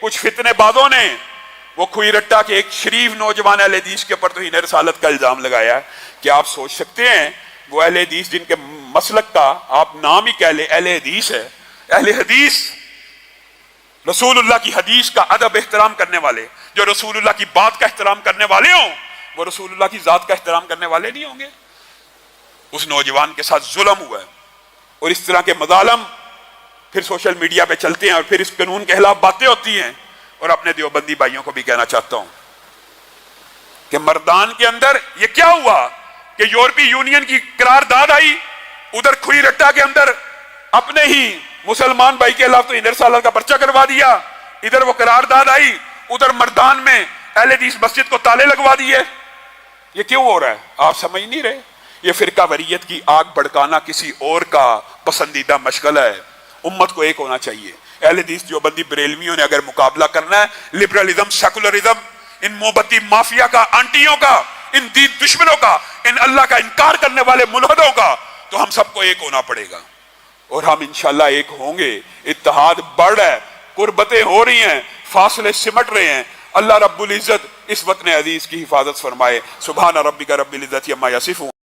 Speaker 2: کچھ فتنے بازوں نے وہ کھوئی رٹا کے ایک شریف نوجوان اہل حدیث کے اوپر توہین رسالت کا الزام لگایا ہے. کیا آپ سوچ سکتے ہیں وہ اہل حدیث جن کے مسلک کا آپ نام ہی کہہ لیں اہل حدیث ہے، اہل حدیث رسول اللہ کی حدیث کا ادب احترام کرنے والے، جو رسول اللہ کی بات کا احترام کرنے والے ہوں، وہ رسول اللہ کی ذات کا احترام کرنے والے نہیں ہوں گے؟ اس نوجوان کے ساتھ ظلم ہوا ہے. اور اس طرح کے مظالم پھر سوشل میڈیا پہ چلتے ہیں اور پھر اس قانون کے خلاف باتیں ہوتی ہیں. اور اپنے دیوبندی بھائیوں کو بھی کہنا چاہتا ہوں کہ مردان کے اندر یہ کیا ہوا کہ یورپی یونین کی قرارداد آئی، ادھر کھوئی رٹا کے اندر اپنے ہی مسلمان بھائی کے خلاف تو 1.5 سال کا پرچہ کروا دیا، ادھر وہ قرارداد آئی، ادھر مردان میں اہل حدیث مسجد کو تالے لگوا دیے۔ یہ کیوں ہو رہا ہے؟ آپ سمجھ نہیں رہے؟ یہ فرقہ وریت کی آگ بھڑکانا کسی اور کا پسندیدہ مشغلہ ہے۔ امت کو ایک ہونا چاہیے۔ اہل حدیث دیوبندی بریلویوں نے اگر مقابلہ کرنا ہے لبرلزم، سیکولرزم، ان موبتی مافیا کا، آنٹیوں کا، ان دین دشمنوں کا، ان اللہ کا انکار کرنے والے ملحدوں کا، تو ہم سب کو ایک ہونا پڑے گا، اور ہم انشاءاللہ ایک ہوں گے۔ اتحاد بڑھ ہے، قربتیں ہو رہی ہیں، فاصلے سمٹ رہے ہیں۔ اللہ رب العزت اس وطن عزیز کی حفاظت فرمائے۔ سبحان ربک رب العزت عما یصفون۔